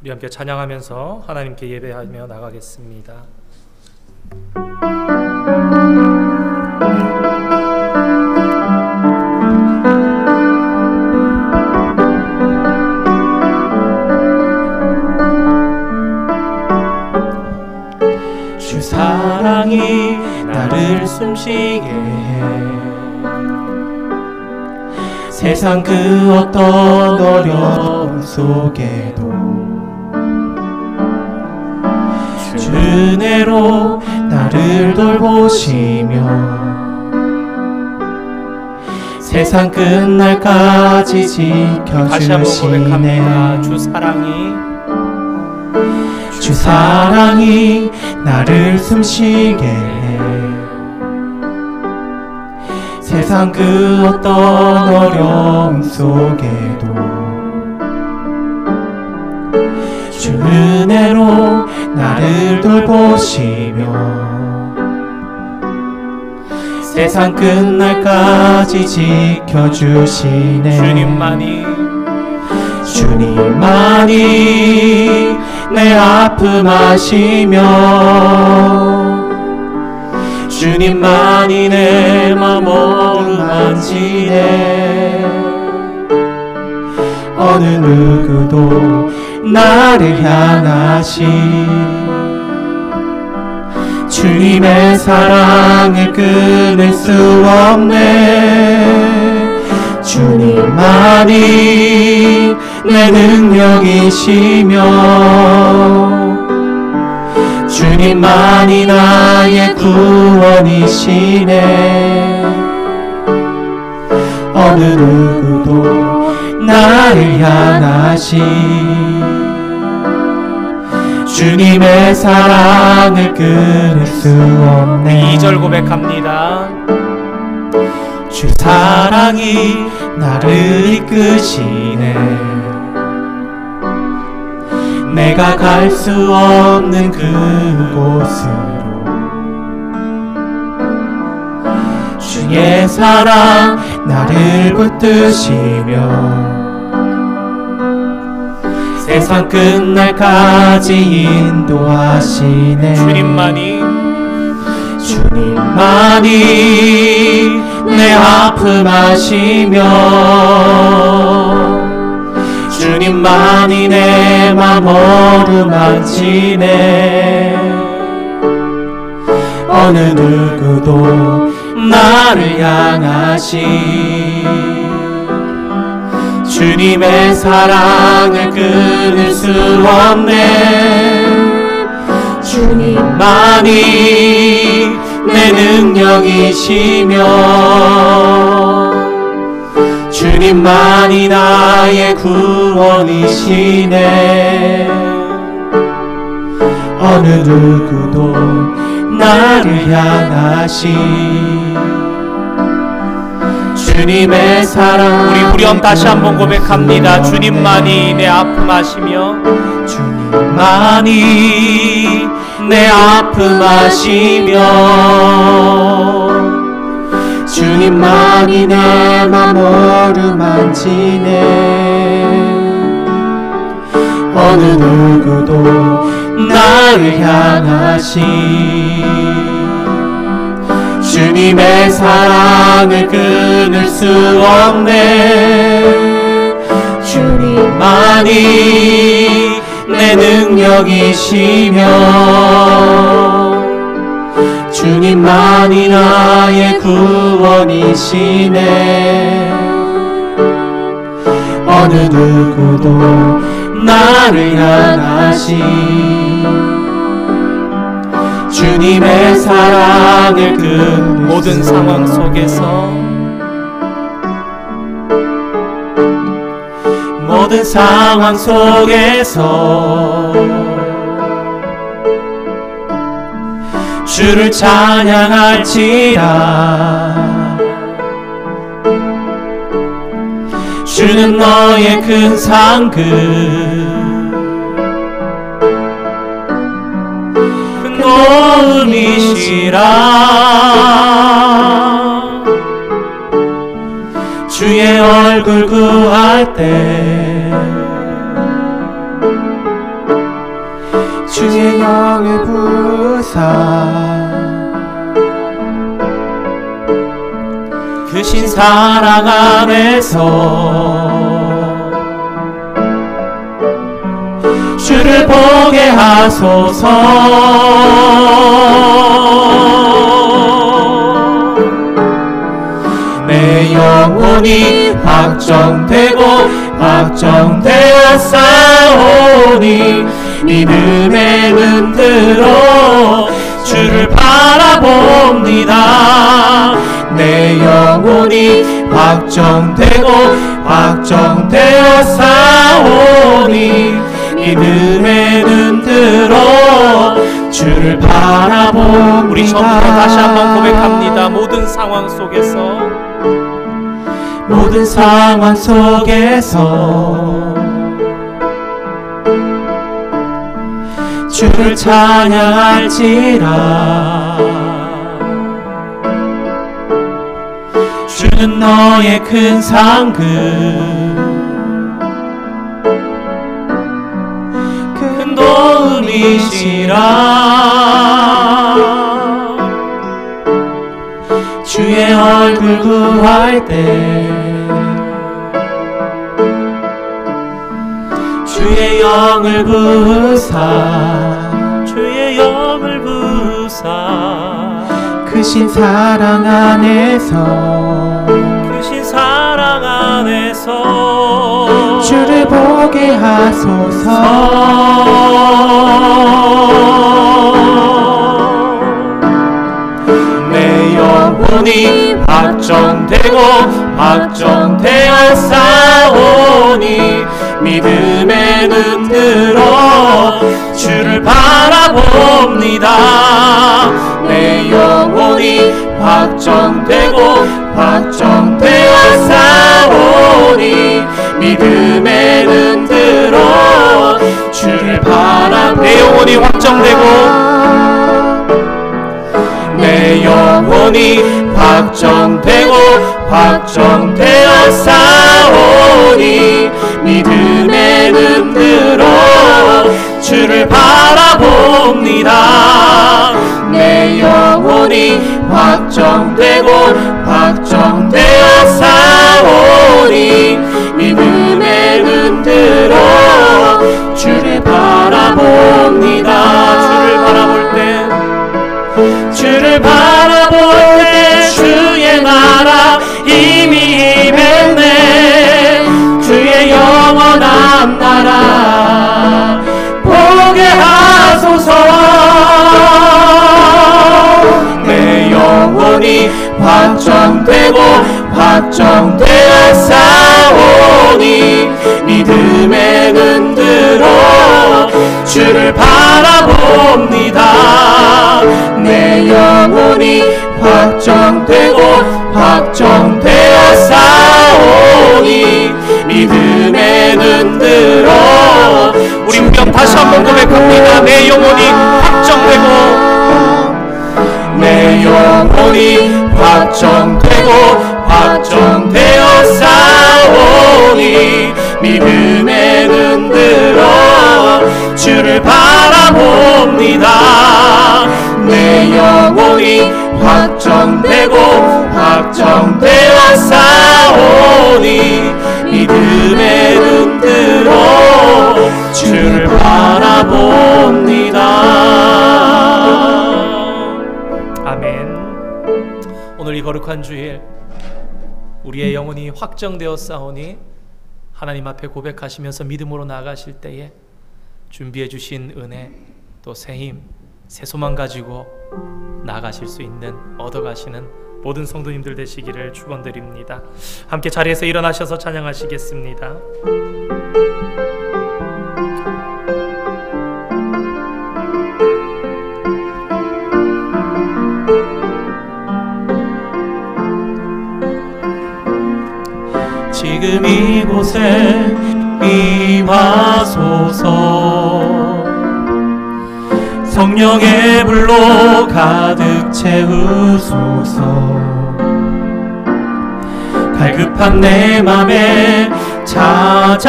우리 함께 찬양하면서 하나님께 예배하며 나가겠습니다. 주 사랑이 나를 숨쉬게 해 세상 그 어떤 어려움 속에도 주 은혜로 나를 돌보시며 세상 끝날까지 다시 한번 고백합니다. 지켜주시네. 주 사랑이 나를 숨쉬게 해 세상 그 어떤 어려움 속에도 주 은혜로 나를 돌보시며 세상 끝날까지 지켜주시네. 주님만이 내 아픔 아시며 주님만이 내 맘 어루만지네. 어느 누구도 나를 향하시 주님의 사랑을 끊을 수 없네. 주님만이 내 능력이시며 주님만이 나의 구원이시네. 어느 누구도 나를 향하시 주님의 사랑을 끊을 수 없네. 2절 고백합니다. 주 사랑이 나를 이끄시네. 내가 갈 수 없는 그곳으로 주의 사랑 나를 붙드시며 세상 끝날까지 인도하시네. 주님만이 내 아픔 아시며 주님만이 내 맘 어루만지네. 어느 누구도 나를 향하시 주님의 사랑을 끊을 수 없네. 주님만이 내 능력이시며 주님만이 나의 구원이시네. 어느 누구도 나를 향하시 주님의 사랑. 우리 후렴 다시 한번 고백합니다. 주님만이 내 아픔 아시며 주님만이 내 아픔 아시며 주님만이 내 맘 어루만지네. 어느 누구도 나를 향하시 주님의 사랑을 끊을 수 없네. 주님만이 내 능력이시며 주님만이 나의 구원이시네. 어느 누구도 나를 향하시 주님의 사랑을 끊을 모든 상황 속에서 모든 상황 속에서 주를 찬양할지라. 주는 너의 큰 상급 큰 도움이시라. 주의 얼굴 구할 때 영을 부으사 그 신사랑 안에서 주를 보게 하소서. 내 영혼이 확정되고 확정되어 싸우니 믿음에 눈들어 주를 바라봅니다. 내 영혼이 확정되고 확정되어 싸우니 믿음에 눈들어 주를 바라봅니다. 우리 처음부터 다시 한번 고백합니다. 모든 상황 속에서 모든 상황 속에서 주를 찬양할지라. 주는 너의 큰 상급 큰 도움이시라. 주의 얼굴 구할 때 주의 영을 부으사 주의 영을 부으사 크신 사랑 안에서 크신 사랑 안에서 주를 보게 하소서. 내 영혼이 확정되고 확정되어 싸우니 믿음에 눈들어 주를 바라봅니다. 내 영혼이 확정되고 확정되어 싸우니 믿음에 눈들어 주를 바라봅니다. 내 영혼이 확정되고 내 영혼이 확정되고 확정되어 싸우니 믿음에 눈들어 주를 바라봅니다. 내 영혼이 확정되고 확정되어 싸우니 믿음에 눈들어 주를 바라봅니다. 주를 바라볼 때 주의 나라 이미 임했네. 주의 영원한 나라 보게 하소서. 내 영혼이 확정되고 확정되어 싸우니 믿음에 눈들어 주를 바라봅니다. 내 영혼이 확정되고 확정되어 싸우니 믿음에 눈들어 우리 우리 다시 한번 고백합니다. 내 영혼이 확정되고 내 영혼이 확정되고 확정되어 싸우니 믿음에 눈들어 주를 바라봅니다. 내 영혼이 확정되고 확정되어 싸우니 믿음에 눈들어 주를 바라봅니다. 아멘. 오늘 이 거룩한 주일 우리의 영혼이 확정되어 싸우니 하나님 앞에 고백하시면서 믿음으로 나아가실 때에 준비해 주신 은혜 또 새 힘, 새 소망 가지고 나아가실 수 있는 얻어가시는 모든 성도님들 되시기를 축원드립니다. 함께 자리에서 일어나셔서 찬양하시겠습니다. 지금 이곳에 임하소서. 성령의 불로 가득 채우소서. 갈급한 내 맘에 찾아오셔서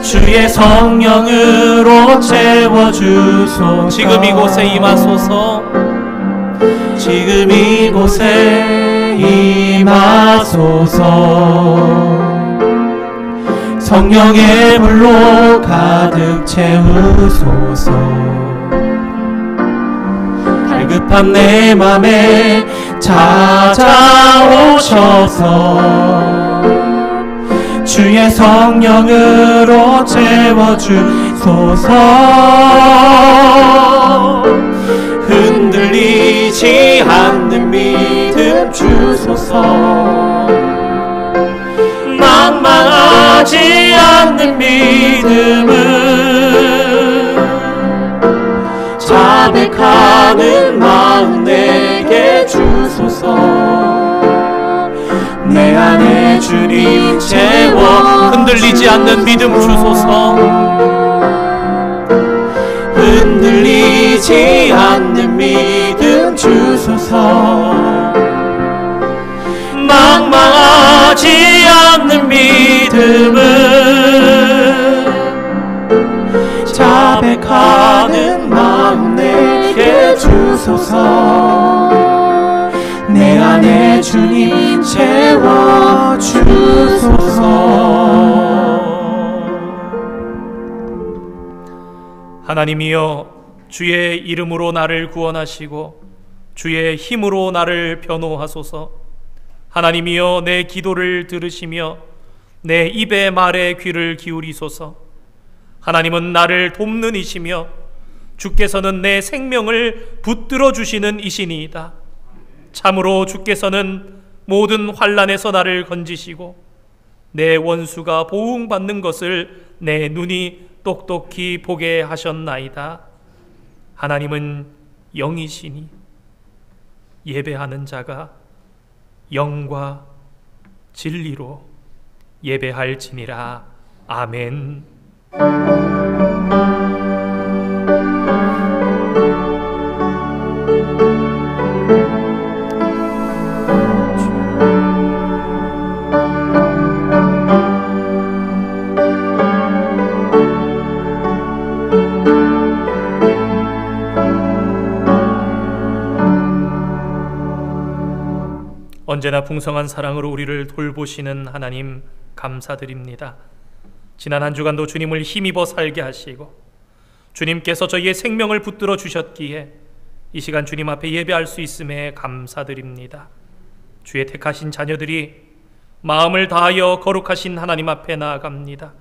주의 성령으로 채워주소서. 지금 이곳에 임하소서. 지금 이곳에 임하소서. 성령의 불로 가득 채우소서. 갈급한 내 맘에 찾아오셔서 주의 성령으로 채워주소서. 흔들리지 않는 믿음 주소서. 망망하지 않는 믿음을 자백하는 마음 내게 주소서. 내 안에 주님 채워 흔들리지 않는 믿음 주소서. 흔들리지 않는 믿음 주소서. 망망하지 않는 믿음을 자백하는 마음 내게 주소서. 내 안에 주님 채워주소서. 하나님이여, 주의 이름으로 나를 구원하시고 주의 힘으로 나를 변호하소서. 하나님이여, 내 기도를 들으시며 내 입의 말에 귀를 기울이소서. 하나님은 나를 돕는 이시며 주께서는 내 생명을 붙들어 주시는 이시니이다. 참으로 주께서는 모든 환난에서 나를 건지시고 내 원수가 보응받는 것을 내 눈이 똑똑히 보게 하셨나이다. 하나님은 영이시니 예배하는 자가 영과 진리로 예배할지니라. 아멘. 언제나 풍성한 사랑으로 우리를 돌보시는 하나님 감사드립니다. 지난 한 주간도 주님을 힘입어 살게 하시고 주님께서 저희의 생명을 붙들어 주셨기에 이 시간 주님 앞에 예배할 수 있음에 감사드립니다. 주의 택하신 자녀들이 마음을 다하여 거룩하신 하나님 앞에 나아갑니다.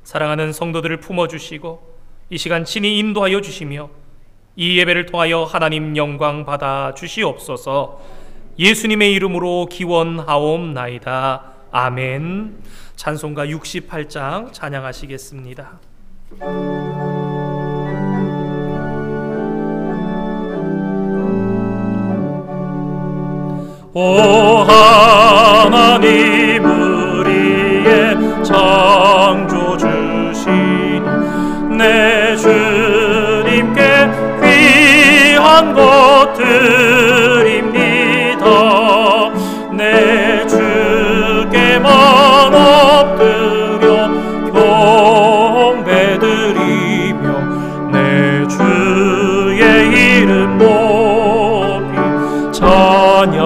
사랑하는 성도들을 품어주시고 이 시간 친히 인도하여 주시며 이 예배를 통하여 하나님 영광 받아 주시옵소서. 예수님의 이름으로 기원하옵나이다. 아멘. 찬송가 68장 찬양하시겠습니다. 오 하나님, 우리의 창조주시니 내 주님께 귀한 것들입니다. 내 주께만 엎드려 경배드리며 내 주의 이름 높이 찬양하네.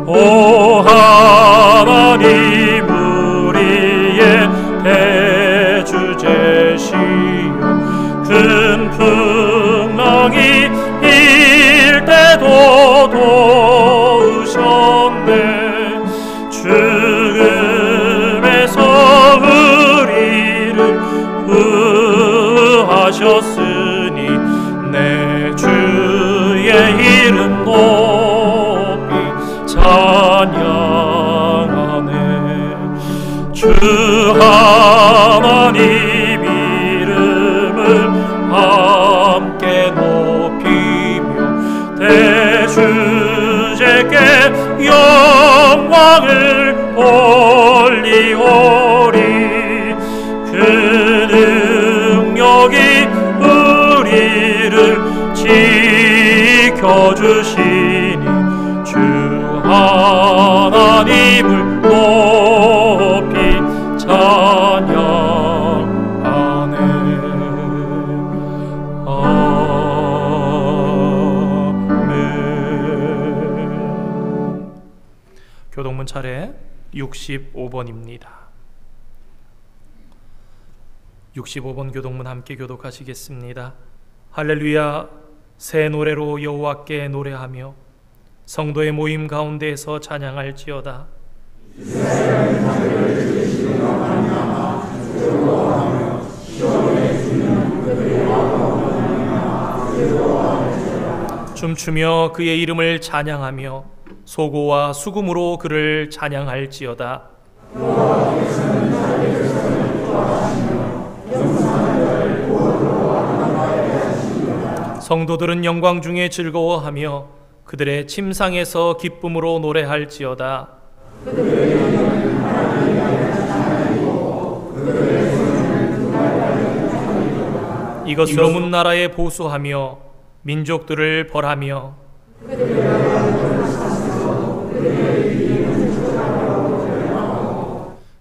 오 하나님, 우리의 대주제시여 큰 풍랑이 일 때도 도우셨네. 죽음에서 우리를 구하셨으니 내 주의 이름 높이 찬양하네. 주 하나님 이름을 함께 높이며 대주제께 영광을 돌리오리. 그 능력이 우리를 지켜주시니 주 하나님을 높이 차례 65번입니다. 65번 교독문 함께 교독하시겠습니다. 할렐루야. 새 노래로 여호와께 노래하며 성도의 모임 가운데에서 찬양할지어다. 춤추며 그의 이름을 찬양하며 소고와 수금으로 그를 찬양할지어다. 성도들은 영광 중에 즐거워하며 그들의 침상에서 기쁨으로 노래할지어다. 이것으로 문 나라에 보수하며 민족들을 벌하며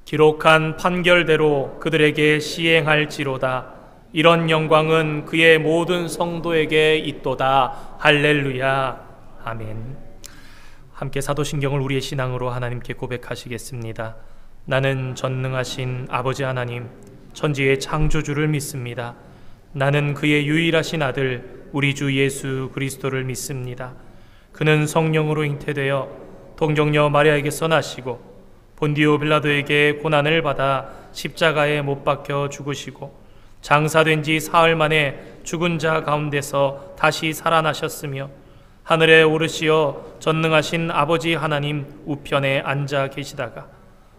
기록한 판결대로 그들에게 시행할지로다. 이런 영광은 그의 모든 성도에게 있도다. 할렐루야. 아멘. 함께 사도신경을 우리의 신앙으로 하나님께 고백하시겠습니다. 나는 전능하신 아버지 하나님, 천지의 창조주를 믿습니다. 나는 그의 유일하신 아들 우리 주 예수 그리스도를 믿습니다. 그는 성령으로 잉태되어 동정녀 마리아에게서 나시고 본디오 빌라도에게 고난을 받아 십자가에 못 박혀 죽으시고 장사된 지 사흘 만에 죽은 자 가운데서 다시 살아나셨으며 하늘에 오르시어 전능하신 아버지 하나님 우편에 앉아 계시다가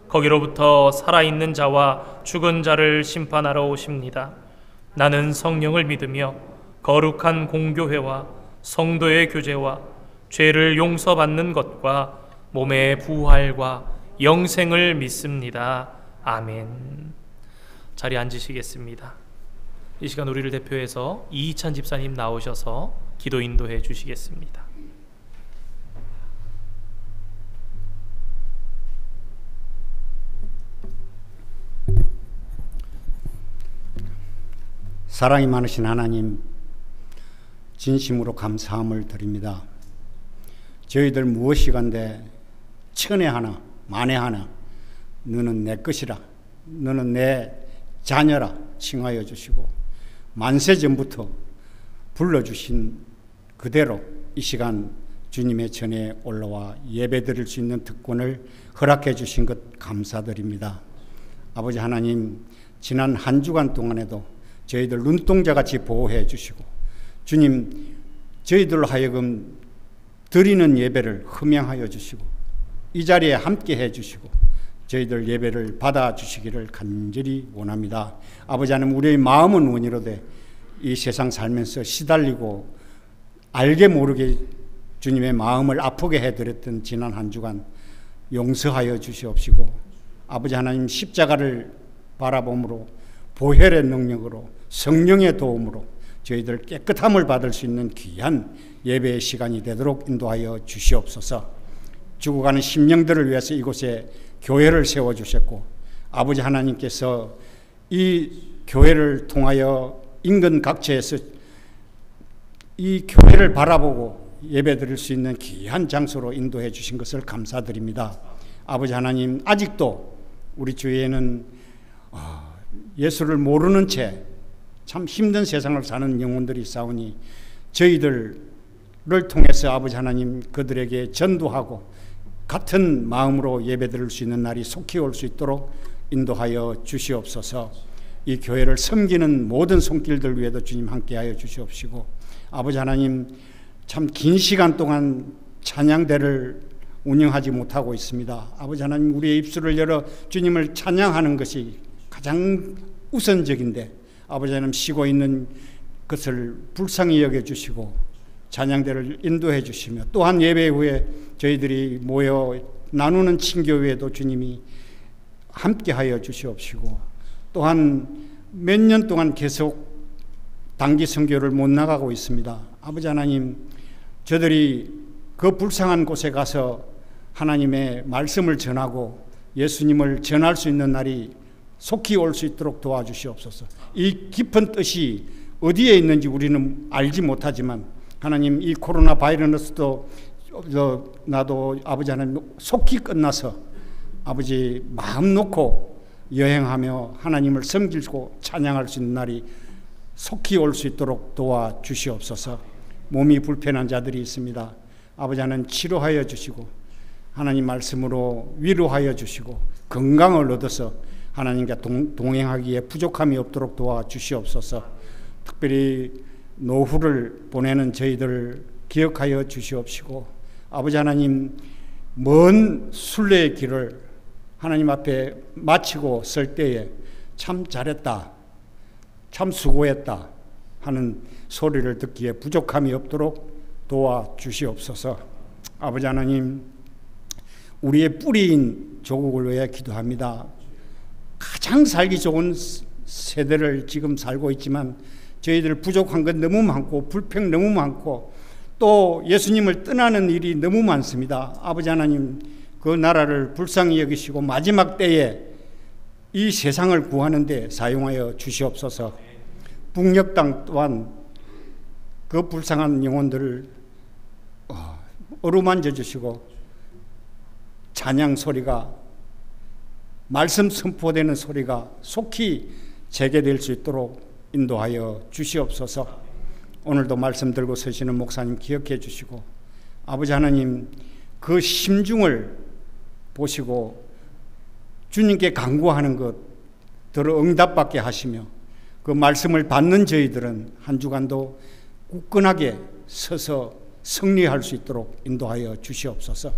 거기로부터 살아있는 자와 죽은 자를 심판하러 오십니다. 나는 성령을 믿으며 거룩한 공교회와 성도의 교제와 죄를 용서받는 것과 몸의 부활과 영생을 믿습니다. 아멘. 자리에 앉으시겠습니다. 이 시간 우리를 대표해서 이희찬 집사님 나오셔서 기도 인도해 주시겠습니다. 사랑이 많으신 하나님, 진심으로 감사함을 드립니다. 저희들 무엇이간데 천에 하나 만에 하나 너는 내 것이라, 너는 내 자녀라 칭하여 주시고 만세 전부터 불러주신 그대로 이 시간 주님의 전에 올라와 예배 드릴 수 있는 특권을 허락해 주신 것 감사드립니다. 아버지 하나님, 지난 한 주간 동안에도 저희들 눈동자같이 보호해 주시고 주님, 저희들로 하여금 드리는 예배를 흠양하여 주시고 이 자리에 함께 해 주시고 저희들 예배를 받아주시기를 간절히 원합니다. 아버지 하나님, 우리의 마음은 원이로되 이 세상 살면서 시달리고 알게 모르게 주님의 마음을 아프게 해드렸던 지난 한 주간 용서하여 주시옵시고 아버지 하나님, 십자가를 바라봄으로 보혈의 능력으로 성령의 도움으로 저희들 깨끗함을 받을 수 있는 귀한 예배의 시간이 되도록 인도하여 주시옵소서. 죽어가는 심령들을 위해서 이곳에 교회를 세워주셨고 아버지 하나님께서 이 교회를 통하여 인근 각처에서 이 교회를 바라보고 예배드릴 수 있는 귀한 장소로 인도해 주신 것을 감사드립니다. 아버지 하나님, 아직도 우리 주위에는 예수를 모르는 채 참 힘든 세상을 사는 영혼들이 있사오니 저희들을 통해서 아버지 하나님 그들에게 전도하고 같은 마음으로 예배드릴 수 있는 날이 속히 올 수 있도록 인도하여 주시옵소서. 이 교회를 섬기는 모든 손길들 위에도 주님 함께하여 주시옵시고 아버지 하나님, 참 긴 시간 동안 찬양대를 운영하지 못하고 있습니다. 아버지 하나님, 우리의 입술을 열어 주님을 찬양하는 것이 가장 우선적인데 아버지 하나님, 쉬고 있는 것을 불쌍히 여겨주시고 찬양대를 인도해 주시며 또한 예배 후에 저희들이 모여 나누는 친교회에도 주님이 함께하여 주시옵시고 또한 몇 년 동안 계속 단기 선교를 못 나가고 있습니다. 아버지 하나님, 저들이 그 불쌍한 곳에 가서 하나님의 말씀을 전하고 예수님을 전할 수 있는 날이 속히 올 수 있도록 도와주시옵소서. 이 깊은 뜻이 어디에 있는지 우리는 알지 못하지만 하나님, 이 코로나 바이러스도 나도 아버지 하나님 속히 끝나서 아버지 마음 놓고 여행하며 하나님을 섬기고 찬양할 수 있는 날이 속히 올 수 있도록 도와주시옵소서. 몸이 불편한 자들이 있습니다. 아버지 하나님 치료하여 주시고 하나님 말씀으로 위로하여 주시고 건강을 얻어서 하나님과 동행하기에 부족함이 없도록 도와주시옵소서. 특별히 노후를 보내는 저희들 기억하여 주시옵시고 아버지 하나님 먼 순례의 길을 하나님 앞에 마치고 설 때에 참 잘했다, 참 수고했다 하는 소리를 듣기에 부족함이 없도록 도와주시옵소서. 아버지 하나님, 우리의 뿌리인 조국을 위해 기도합니다. 가장 살기 좋은 세대를 지금 살고 있지만 저희들 부족한 것 너무 많고 불평 너무 많고 또 예수님을 떠나는 일이 너무 많습니다. 아버지 하나님, 그 나라를 불쌍히 여기시고 마지막 때에 이 세상을 구하는 데 사용하여 주시옵소서. 북녘 땅 또한 그 불쌍한 영혼들을 어루만져 주시고 찬양 소리가, 말씀 선포되는 소리가 속히 재개될 수 있도록 인도하여 주시옵소서. 오늘도 말씀 들고 서시는 목사님 기억해 주시고 아버지 하나님, 그 심중을 보시고 주님께 간구하는 것들을 응답받게 하시며 그 말씀을 받는 저희들은 한 주간도 굳건하게 서서 승리할 수 있도록 인도하여 주시옵소서.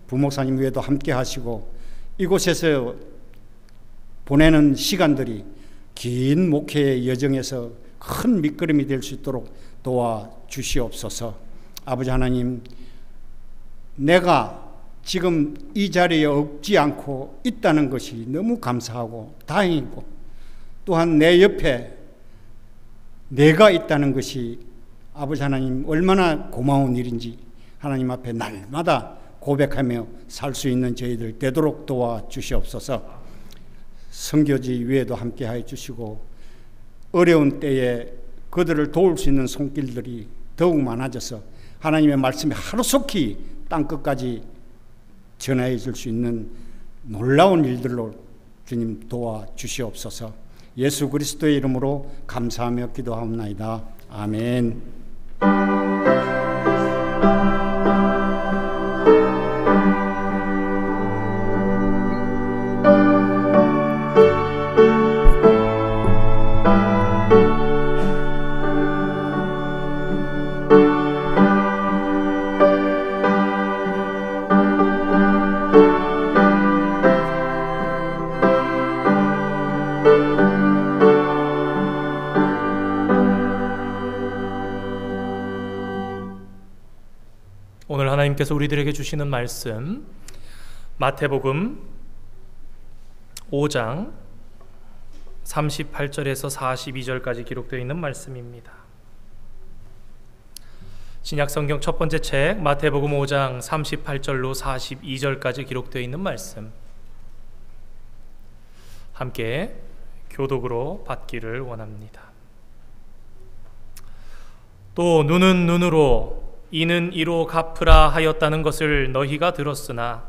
부목사님 외에도 함께 하시고 이곳에서 보내는 시간들이 긴 목회의 여정에서 큰 밑거름이 될 수 있도록 도와주시옵소서. 아버지 하나님, 내가 지금 이 자리에 없지 않고 있다는 것이 너무 감사하고 다행이고 또한 내 옆에 내가 있다는 것이 아버지 하나님 얼마나 고마운 일인지 하나님 앞에 날마다 고백하며 살 수 있는 저희들 되도록 도와주시옵소서. 선교지 위에도 함께하여 주시고 어려운 때에 그들을 도울 수 있는 손길들이 더욱 많아져서 하나님의 말씀이 하루속히 땅끝까지 전하여 줄 수 있는 놀라운 일들로 주님 도와주시옵소서. 예수 그리스도의 이름으로 감사하며 기도하옵나이다. 아멘. 하나님께서 우리들에게 주시는 말씀, 마태복음 5장 38절에서 42절까지 기록되어 있는 말씀입니다. 신약성경 첫 번째 책 마태복음 5장 38절로 42절까지 기록되어 있는 말씀, 함께 교독으로 받기를 원합니다. 또 눈은 눈으로 이는 이로 갚으라 하였다는 것을 너희가 들었으나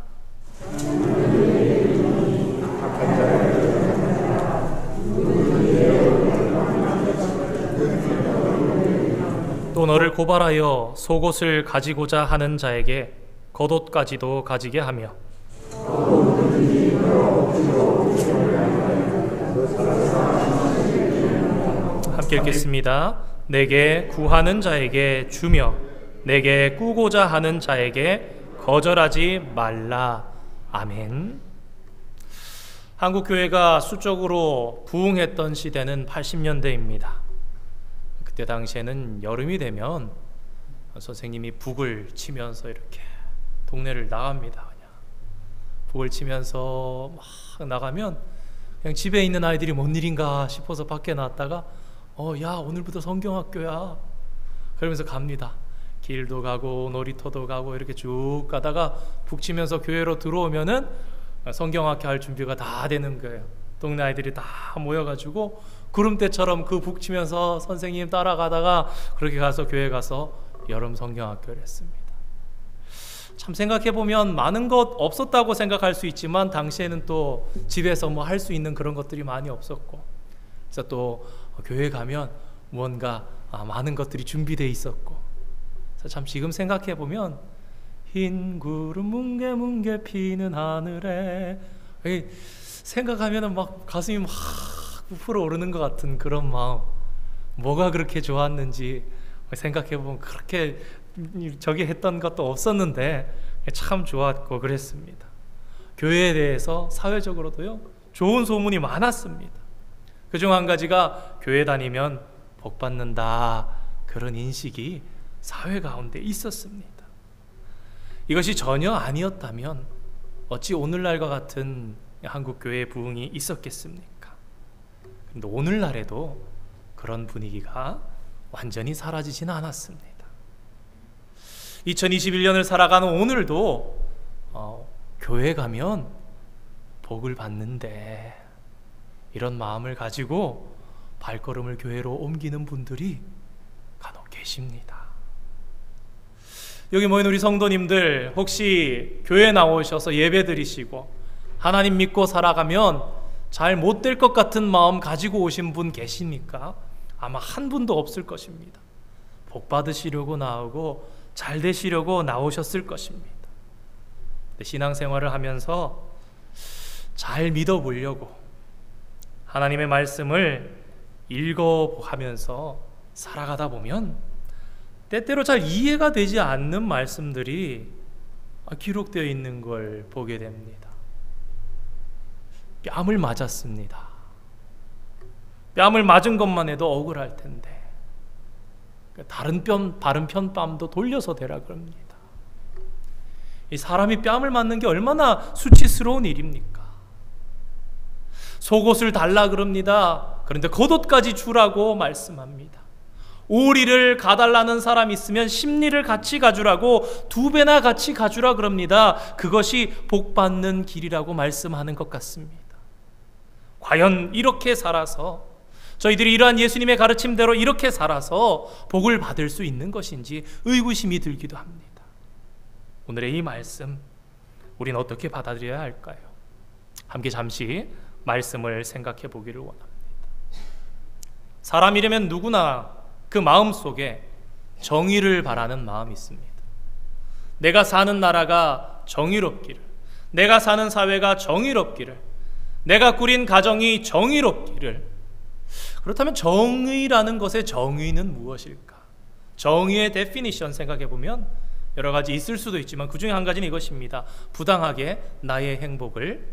또 너를 고발하여 속옷을 가지고자 하는 자에게 겉옷까지도 가지게 하며 함께 읽겠습니다. 내게 구하는 자에게 주며 내게 꾸고자 하는 자에게 거절하지 말라. 아멘. 한국 교회가 수적으로 부흥했던 시대는 80년대입니다. 그때 당시에는 여름이 되면 선생님이 북을 치면서 이렇게 동네를 나갑니다. 그냥 북을 치면서 막 나가면 그냥 집에 있는 아이들이 뭔 일인가 싶어서 밖에 나왔다가 야, 오늘부터 성경학교야 그러면서 갑니다. 길도 가고 놀이터도 가고 이렇게 쭉 가다가 북치면서 교회로 들어오면은 성경학교 할 준비가 다 되는 거예요. 동네 아이들이 다 모여가지고 구름대처럼 그 북치면서 선생님 따라가다가 그렇게 가서 교회 가서 여름 성경학교를 했습니다. 참 생각해보면 많은 것 없었다고 생각할 수 있지만 당시에는 또 집에서 뭐 할 수 있는 그런 것들이 많이 없었고, 그래서 또 교회 가면 무언가 많은 것들이 준비되어 있었고, 그래서 참 지금 생각해보면 흰 구름 뭉게뭉게 피는 하늘에, 생각하면 막 가슴이 막 부풀어 오르는 것 같은 그런 마음. 뭐가 그렇게 좋았는지 생각해보면 그렇게 저기 했던 것도 없었는데 참 좋았고 그랬습니다. 교회에 대해서 사회적으로도요 좋은 소문이 많았습니다. 그중 한 가지가 교회 다니면 복 받는다, 그런 인식이 사회 가운데 있었습니다. 이것이 전혀 아니었다면 어찌 오늘날과 같은 한국 교회의 부흥이 있었겠습니까? 그런데 오늘날에도 그런 분위기가 완전히 사라지지는 않았습니다. 2021년을 살아가는 오늘도 교회 가면 복을 받는데, 이런 마음을 가지고 발걸음을 교회로 옮기는 분들이 간혹 계십니다. 여기 모인 우리 성도님들, 혹시 교회 나오셔서 예배 드리시고 하나님 믿고 살아가면 잘 못 될 것 같은 마음 가지고 오신 분 계십니까? 아마 한 분도 없을 것입니다. 복 받으시려고 나오고 잘 되시려고 나오셨을 것입니다. 신앙생활을 하면서 잘 믿어보려고 하나님의 말씀을 읽어가면서 살아가다 보면 때때로 잘 이해가 되지 않는 말씀들이 기록되어 있는 걸 보게 됩니다. 뺨을 맞았습니다. 뺨을 맞은 것만 해도 억울할 텐데 다른 편뺨도 돌려서 대라 그럽니다. 이 사람이 뺨을 맞는 게 얼마나 수치스러운 일입니까? 속옷을 달라 그럽니다. 그런데 겉옷까지 주라고 말씀합니다. 오리를 가달라는 사람 있으면 십리를 같이 가주라고 2배나 같이 가주라 그럽니다. 그것이 복 받는 길이라고 말씀하는 것 같습니다. 과연 이렇게 살아서, 저희들이 이러한 예수님의 가르침대로 이렇게 살아서 복을 받을 수 있는 것인지 의구심이 들기도 합니다. 오늘의 이 말씀, 우리는 어떻게 받아들여야 할까요? 함께 잠시 말씀을 생각해 보기를 원합니다. 사람이라면 누구나 그 마음속에 정의를 바라는 마음이 있습니다. 내가 사는 나라가 정의롭기를, 내가 사는 사회가 정의롭기를, 내가 꾸린 가정이 정의롭기를. 그렇다면 정의라는 것의 정의는 무엇일까? 정의의 데피니션 생각해 보면 여러 가지 있을 수도 있지만 그 중에 한 가지는 이것입니다. 부당하게 나의 행복을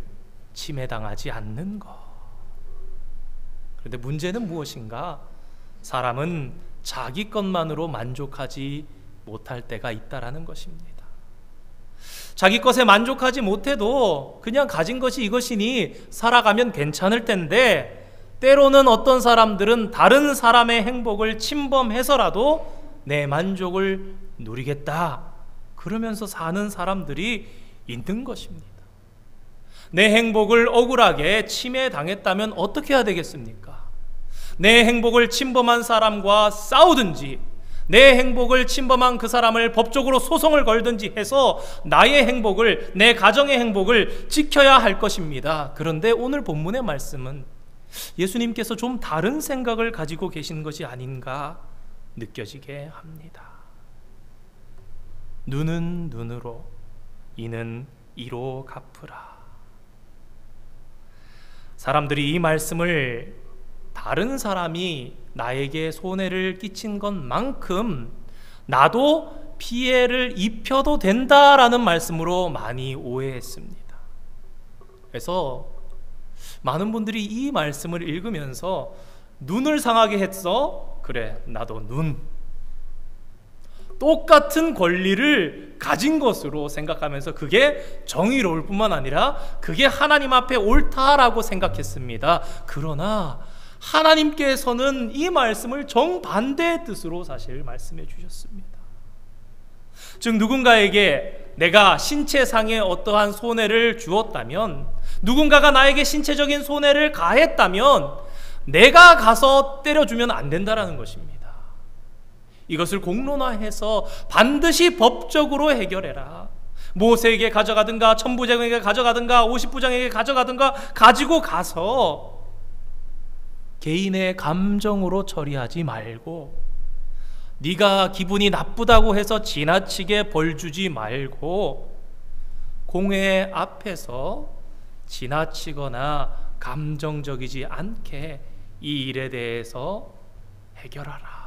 침해당하지 않는 것. 그런데 문제는 무엇인가? 사람은 자기 것만으로 만족하지 못할 때가 있다라는 것입니다. 자기 것에 만족하지 못해도 그냥 가진 것이 이것이니 살아가면 괜찮을 텐데, 때로는 어떤 사람들은 다른 사람의 행복을 침범해서라도 내 만족을 누리겠다, 그러면서 사는 사람들이 있는 것입니다. 내 행복을 억울하게 침해당했다면 어떻게 해야 되겠습니까? 내 행복을 침범한 사람과 싸우든지, 내 행복을 침범한 그 사람을 법적으로 소송을 걸든지 해서 나의 행복을, 내 가정의 행복을 지켜야 할 것입니다. 그런데 오늘 본문의 말씀은 예수님께서 좀 다른 생각을 가지고 계신 것이 아닌가 느껴지게 합니다. 눈은 눈으로, 이는 이로 갚으라. 사람들이 이 말씀을 다른 사람이 나에게 손해를 끼친 것만큼 나도 피해를 입혀도 된다라는 말씀으로 많이 오해했습니다. 그래서 많은 분들이 이 말씀을 읽으면서 눈을 상하게 했어? 그래, 나도 눈. 똑같은 권리를 가진 것으로 생각하면서 그게 정의로울 뿐만 아니라 그게 하나님 앞에 옳다라고 생각했습니다. 그러나 하나님께서는 이 말씀을 정반대의 뜻으로 사실 말씀해 주셨습니다. 즉 누군가에게 내가 신체상의 어떠한 손해를 주었다면, 누군가가 나에게 신체적인 손해를 가했다면 내가 가서 때려주면 안 된다라는 것입니다. 이것을 공론화해서 반드시 법적으로 해결해라. 모세에게 가져가든가 천부장에게 가져가든가 50부장에게 가져가든가 가지고 가서 개인의 감정으로 처리하지 말고, 네가 기분이 나쁘다고 해서 지나치게 벌 주지 말고, 공회 앞에서 지나치거나 감정적이지 않게 이 일에 대해서 해결하라.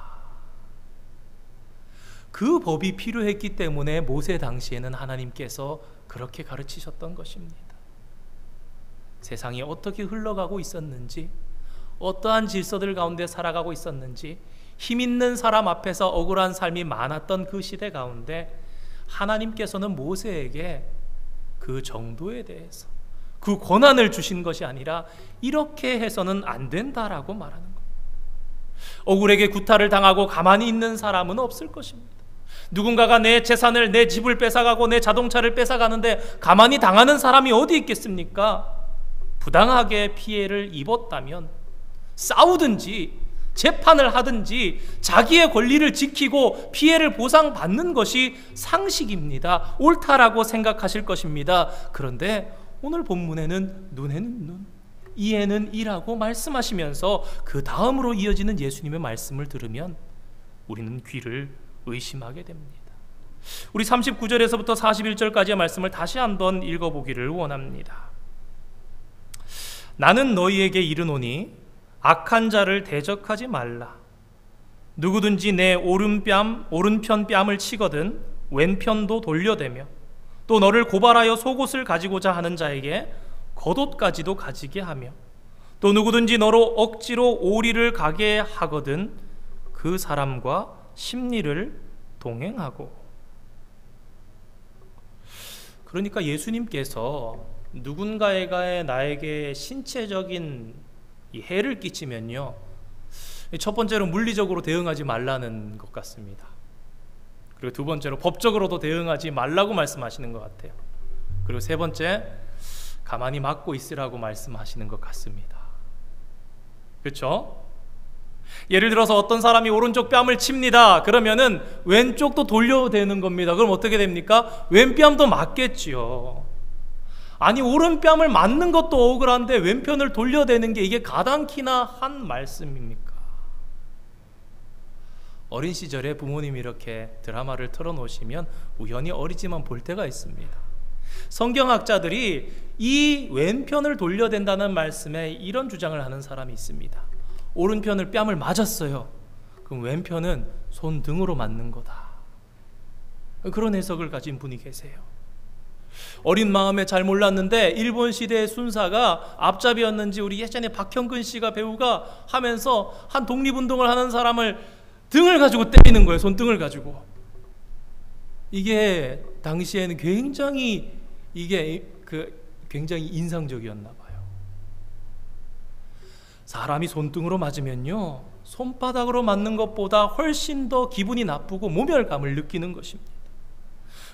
그 법이 필요했기 때문에 모세 당시에는 하나님께서 그렇게 가르치셨던 것입니다. 세상이 어떻게 흘러가고 있었는지, 어떠한 질서들 가운데 살아가고 있었는지, 힘 있는 사람 앞에서 억울한 삶이 많았던 그 시대 가운데 하나님께서는 모세에게 그 정도에 대해서 그 권한을 주신 것이 아니라 이렇게 해서는 안 된다라고 말하는 것. 억울하게 구타를 당하고 가만히 있는 사람은 없을 것입니다. 누군가가 내 재산을, 내 집을 뺏어가고 내 자동차를 뺏어가는데 가만히 당하는 사람이 어디 있겠습니까? 부당하게 피해를 입었다면 싸우든지 재판을 하든지 자기의 권리를 지키고 피해를 보상받는 것이 상식입니다. 옳다라고 생각하실 것입니다. 그런데 오늘 본문에는 눈에는 눈, 이에는 이라고 말씀하시면서 그 다음으로 이어지는 예수님의 말씀을 들으면 우리는 귀를 의심하게 됩니다. 우리 39절에서부터 41절까지의 말씀을 다시 한번 읽어보기를 원합니다. 나는 너희에게 이르노니 악한 자를 대적하지 말라. 누구든지 내 오른편 뺨을 치거든 왼편도 돌려대며, 또 너를 고발하여 속옷을 가지고자 하는 자에게 겉옷까지도 가지게 하며, 또 누구든지 너로 억지로 오리를 가게 하거든 그 사람과 심리를 동행하고. 그러니까 예수님께서 누군가에게 나에게 신체적인 이 해를 끼치면요, 첫 번째로 물리적으로 대응하지 말라는 것 같습니다. 그리고 두 번째로 법적으로도 대응하지 말라고 말씀하시는 것 같아요. 그리고 세 번째, 가만히 맞고 있으라고 말씀하시는 것 같습니다. 그렇죠? 예를 들어서 어떤 사람이 오른쪽 뺨을 칩니다. 그러면은 왼쪽도 돌려대는 겁니다. 그럼 어떻게 됩니까? 왼뺨도 맞겠지요. 아니, 오른뺨을 맞는 것도 억울한데 왼편을 돌려대는 게 이게 가당키나 한 말씀입니까? 어린 시절에 부모님이 이렇게 드라마를 틀어놓으시면 우연히 어리지만 볼 때가 있습니다. 성경학자들이 이 왼편을 돌려댄다는 말씀에 이런 주장을 하는 사람이 있습니다. 오른편을 뺨을 맞았어요. 그럼 왼편은 손등으로 맞는 거다. 그런 해석을 가진 분이 계세요. 어린 마음에 잘 몰랐는데 일본 시대의 순사가 앞잡이였는지 우리 예전에 박형근 씨가 배우가 하면서 한 독립운동을 하는 사람을 등을 가지고 때리는 거예요. 손등을 가지고. 이게 당시에는 굉장히 굉장히 인상적이었나 봐요. 사람이 손등으로 맞으면요, 손바닥으로 맞는 것보다 훨씬 더 기분이 나쁘고 모멸감을 느끼는 것입니다.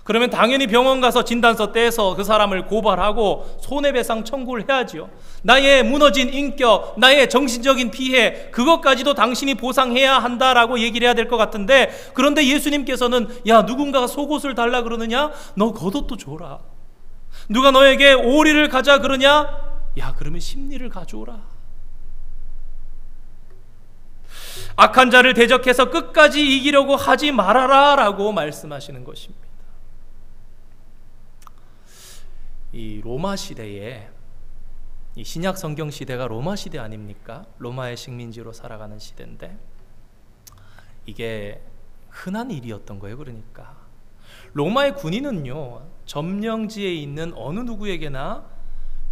그러면 당연히 병원 가서 진단서 떼서 그 사람을 고발하고 손해배상 청구를 해야죠. 나의 무너진 인격, 나의 정신적인 피해, 그것까지도 당신이 보상해야 한다라고 얘기를 해야 될 것 같은데, 그런데 예수님께서는 야, 누군가가 속옷을 달라 그러느냐? 너 겉옷도 줘라. 누가 너에게 오리를 가자 그러냐? 야, 그러면 심리를 가져오라. 악한 자를 대적해서 끝까지 이기려고 하지 말아라 라고 말씀하시는 것입니다. 이 로마 시대에, 이 신약 성경 시대가 로마 시대 아닙니까? 로마의 식민지로 살아가는 시대인데 이게 흔한 일이었던 거예요. 그러니까 로마의 군인은요, 점령지에 있는 어느 누구에게나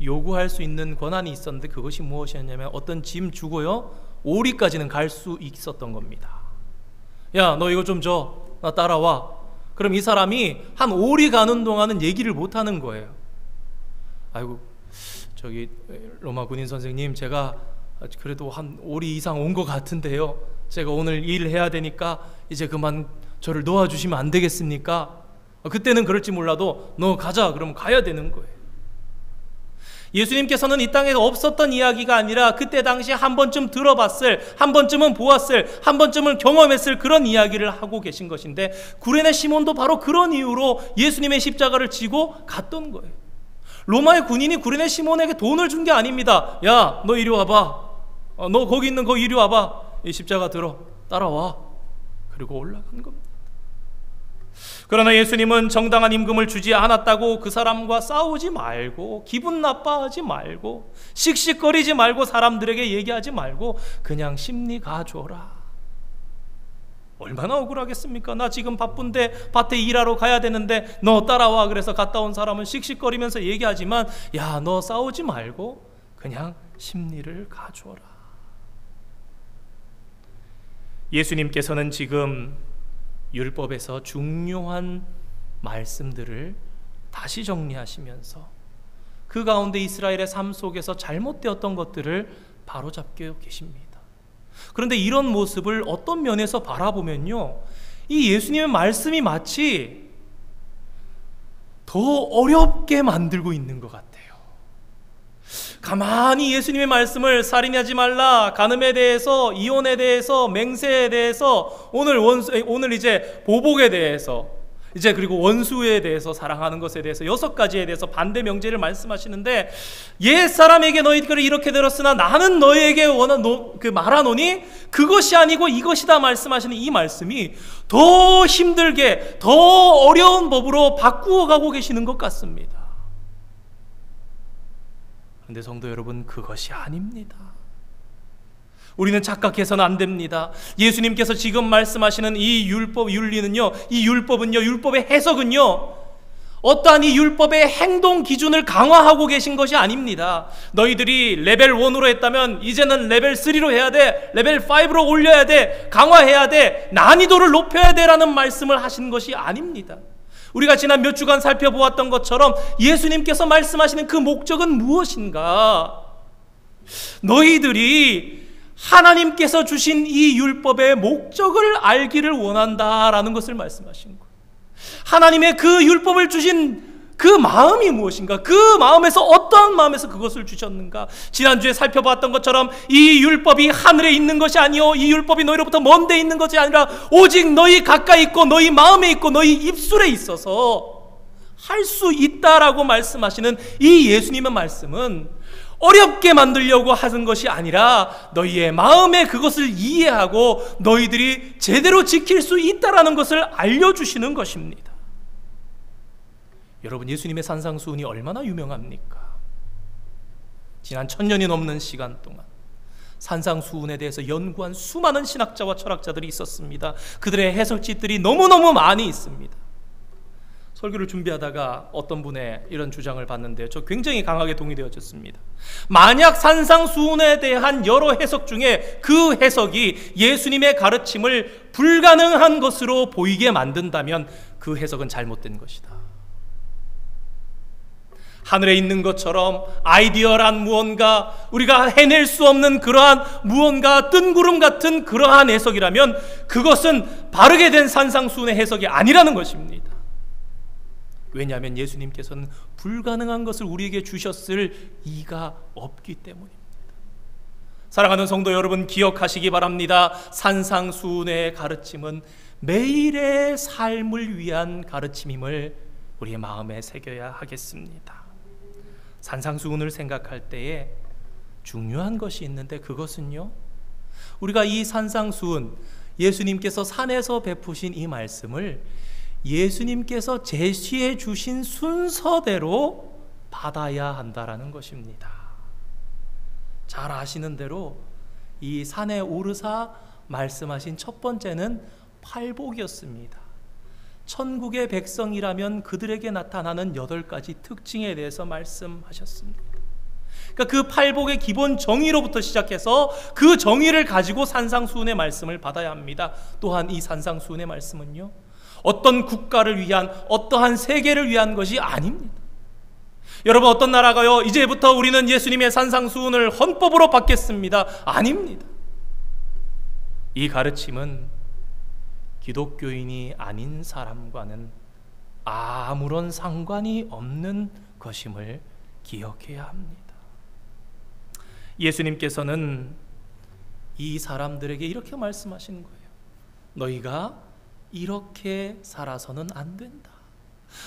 요구할 수 있는 권한이 있었는데 그것이 무엇이었냐면 어떤 짐 주고요, 오리까지는 갈 수 있었던 겁니다. 야, 너 이거 좀 줘. 나 따라와. 그럼 이 사람이 한 오리 가는 동안은 얘기를 못 하는 거예요. 아이고, 저기 로마 군인 선생님, 제가 그래도 한 오리 이상 온 것 같은데요, 제가 오늘 일 해야 되니까 이제 그만 저를 놓아주시면 안 되겠습니까? 그때는 그럴지 몰라도 너 가자 그러면 가야 되는 거예요. 예수님께서는 이 땅에 없었던 이야기가 아니라 그때 당시에 한 번쯤 들어봤을, 한 번쯤은 보았을, 한 번쯤은 경험했을 그런 이야기를 하고 계신 것인데, 구레네 시몬도 바로 그런 이유로 예수님의 십자가를 지고 갔던 거예요. 로마의 군인이 구레네 시몬에게 돈을 준 게 아닙니다. 야, 너 이리 와봐. 너 거기 있는 거 이리 와봐. 이 십자가 들어, 따라와. 그리고 올라간 겁니다. 그러나 예수님은 정당한 임금을 주지 않았다고 그 사람과 싸우지 말고, 기분 나빠하지 말고, 씩씩거리지 말고, 사람들에게 얘기하지 말고 그냥 심리 가줘라. 얼마나 억울하겠습니까? 나 지금 바쁜데 밭에 일하러 가야 되는데 너 따라와. 그래서 갔다 온 사람은 씩씩거리면서 얘기하지만, 야, 너 싸우지 말고 그냥 심리를 가줘라. 예수님께서는 지금 율법에서 중요한 말씀들을 다시 정리하시면서 그 가운데 이스라엘의 삶 속에서 잘못되었던 것들을 바로잡고 계십니다. 그런데 이런 모습을 어떤 면에서 바라보면요, 이 예수님의 말씀이 마치 더 어렵게 만들고 있는 것 같아요. 가만히 예수님의 말씀을 살인하지 말라, 간음에 대해서, 이혼에 대해서, 맹세에 대해서, 오늘 이제 보복에 대해서, 이제 그리고 원수에 대해서, 사랑하는 것에 대해서 6가지에 대해서 반대 명제를 말씀하시는데, 옛 사람에게 너희들이 이렇게 들었으나 나는 너희에게 말하노니 그것이 아니고 이것이다 말씀하시는 이 말씀이 더 힘들게, 더 어려운 법으로 바꾸어 가고 계시는 것 같습니다. 그런데 성도 여러분, 그것이 아닙니다. 우리는 착각해서는 안 됩니다. 예수님께서 지금 말씀하시는 이 윤리는요, 이 율법은요, 율법의 해석은요, 어떠한 이 율법의 행동 기준을 강화하고 계신 것이 아닙니다. 너희들이 레벨 1으로 했다면 이제는 레벨 3로 해야 돼, 레벨 5로 올려야 돼, 강화해야 돼, 난이도를 높여야 돼라는 말씀을 하신 것이 아닙니다. 우리가 지난 몇 주간 살펴보았던 것처럼 예수님께서 말씀하시는 그 목적은 무엇인가? 너희들이 하나님께서 주신 이 율법의 목적을 알기를 원한다라는 것을 말씀하신 거예요. 하나님의 그 율법을 주신 그 마음이 무엇인가? 그 마음에서, 어떠한 마음에서 그것을 주셨는가? 지난주에 살펴봤던 것처럼 이 율법이 하늘에 있는 것이 아니요, 이 율법이 너희로부터 먼 데 있는 것이 아니라 오직 너희 가까이 있고 너희 마음에 있고 너희 입술에 있어서 할 수 있다라고 말씀하시는 이 예수님의 말씀은 어렵게 만들려고 하는 것이 아니라 너희의 마음에 그것을 이해하고 너희들이 제대로 지킬 수 있다라는 것을 알려주시는 것입니다. 여러분, 예수님의 산상수훈이 얼마나 유명합니까? 지난 1000년이 넘는 시간 동안 산상수훈에 대해서 연구한 수많은 신학자와 철학자들이 있었습니다. 그들의 해석집들이 너무너무 많이 있습니다. 설교를 준비하다가 어떤 분의 이런 주장을 봤는데요, 저 굉장히 강하게 동의되어졌습니다. 만약 산상수훈에 대한 여러 해석 중에 그 해석이 예수님의 가르침을 불가능한 것으로 보이게 만든다면 그 해석은 잘못된 것이다. 하늘에 있는 것처럼 아이디어란 무언가, 우리가 해낼 수 없는 그러한 무언가, 뜬구름 같은 그러한 해석이라면 그것은 바르게 된 산상수훈의 해석이 아니라는 것입니다. 왜냐하면 예수님께서는 불가능한 것을 우리에게 주셨을 이가 없기 때문입니다. 사랑하는 성도 여러분, 기억하시기 바랍니다. 산상수훈의 가르침은 매일의 삶을 위한 가르침임을 우리의 마음에 새겨야 하겠습니다. 산상수훈을 생각할 때에 중요한 것이 있는데, 그것은요, 우리가 이 산상수훈, 예수님께서 산에서 베푸신 이 말씀을 예수님께서 제시해 주신 순서대로 받아야 한다라는 것입니다. 잘 아시는 대로 이 산에 오르사 말씀하신 첫 번째는 팔복이었습니다. 천국의 백성이라면 그들에게 나타나는 8가지 특징에 대해서 말씀하셨습니다. 그러니까 그 팔복의 기본 정의로부터 시작해서 그 정의를 가지고 산상수훈의 말씀을 받아야 합니다. 또한 이 산상수훈의 말씀은요, 어떤 국가를 위한, 어떠한 세계를 위한 것이 아닙니다. 여러분, 어떤 나라가요, 이제부터 우리는 예수님의 산상수훈을 헌법으로 받겠습니다. 아닙니다. 이 가르침은 기독교인이 아닌 사람과는 아무런 상관이 없는 것임을 기억해야 합니다. 예수님께서는 이 사람들에게 이렇게 말씀하시는 거예요. 너희가 이렇게 살아서는 안 된다.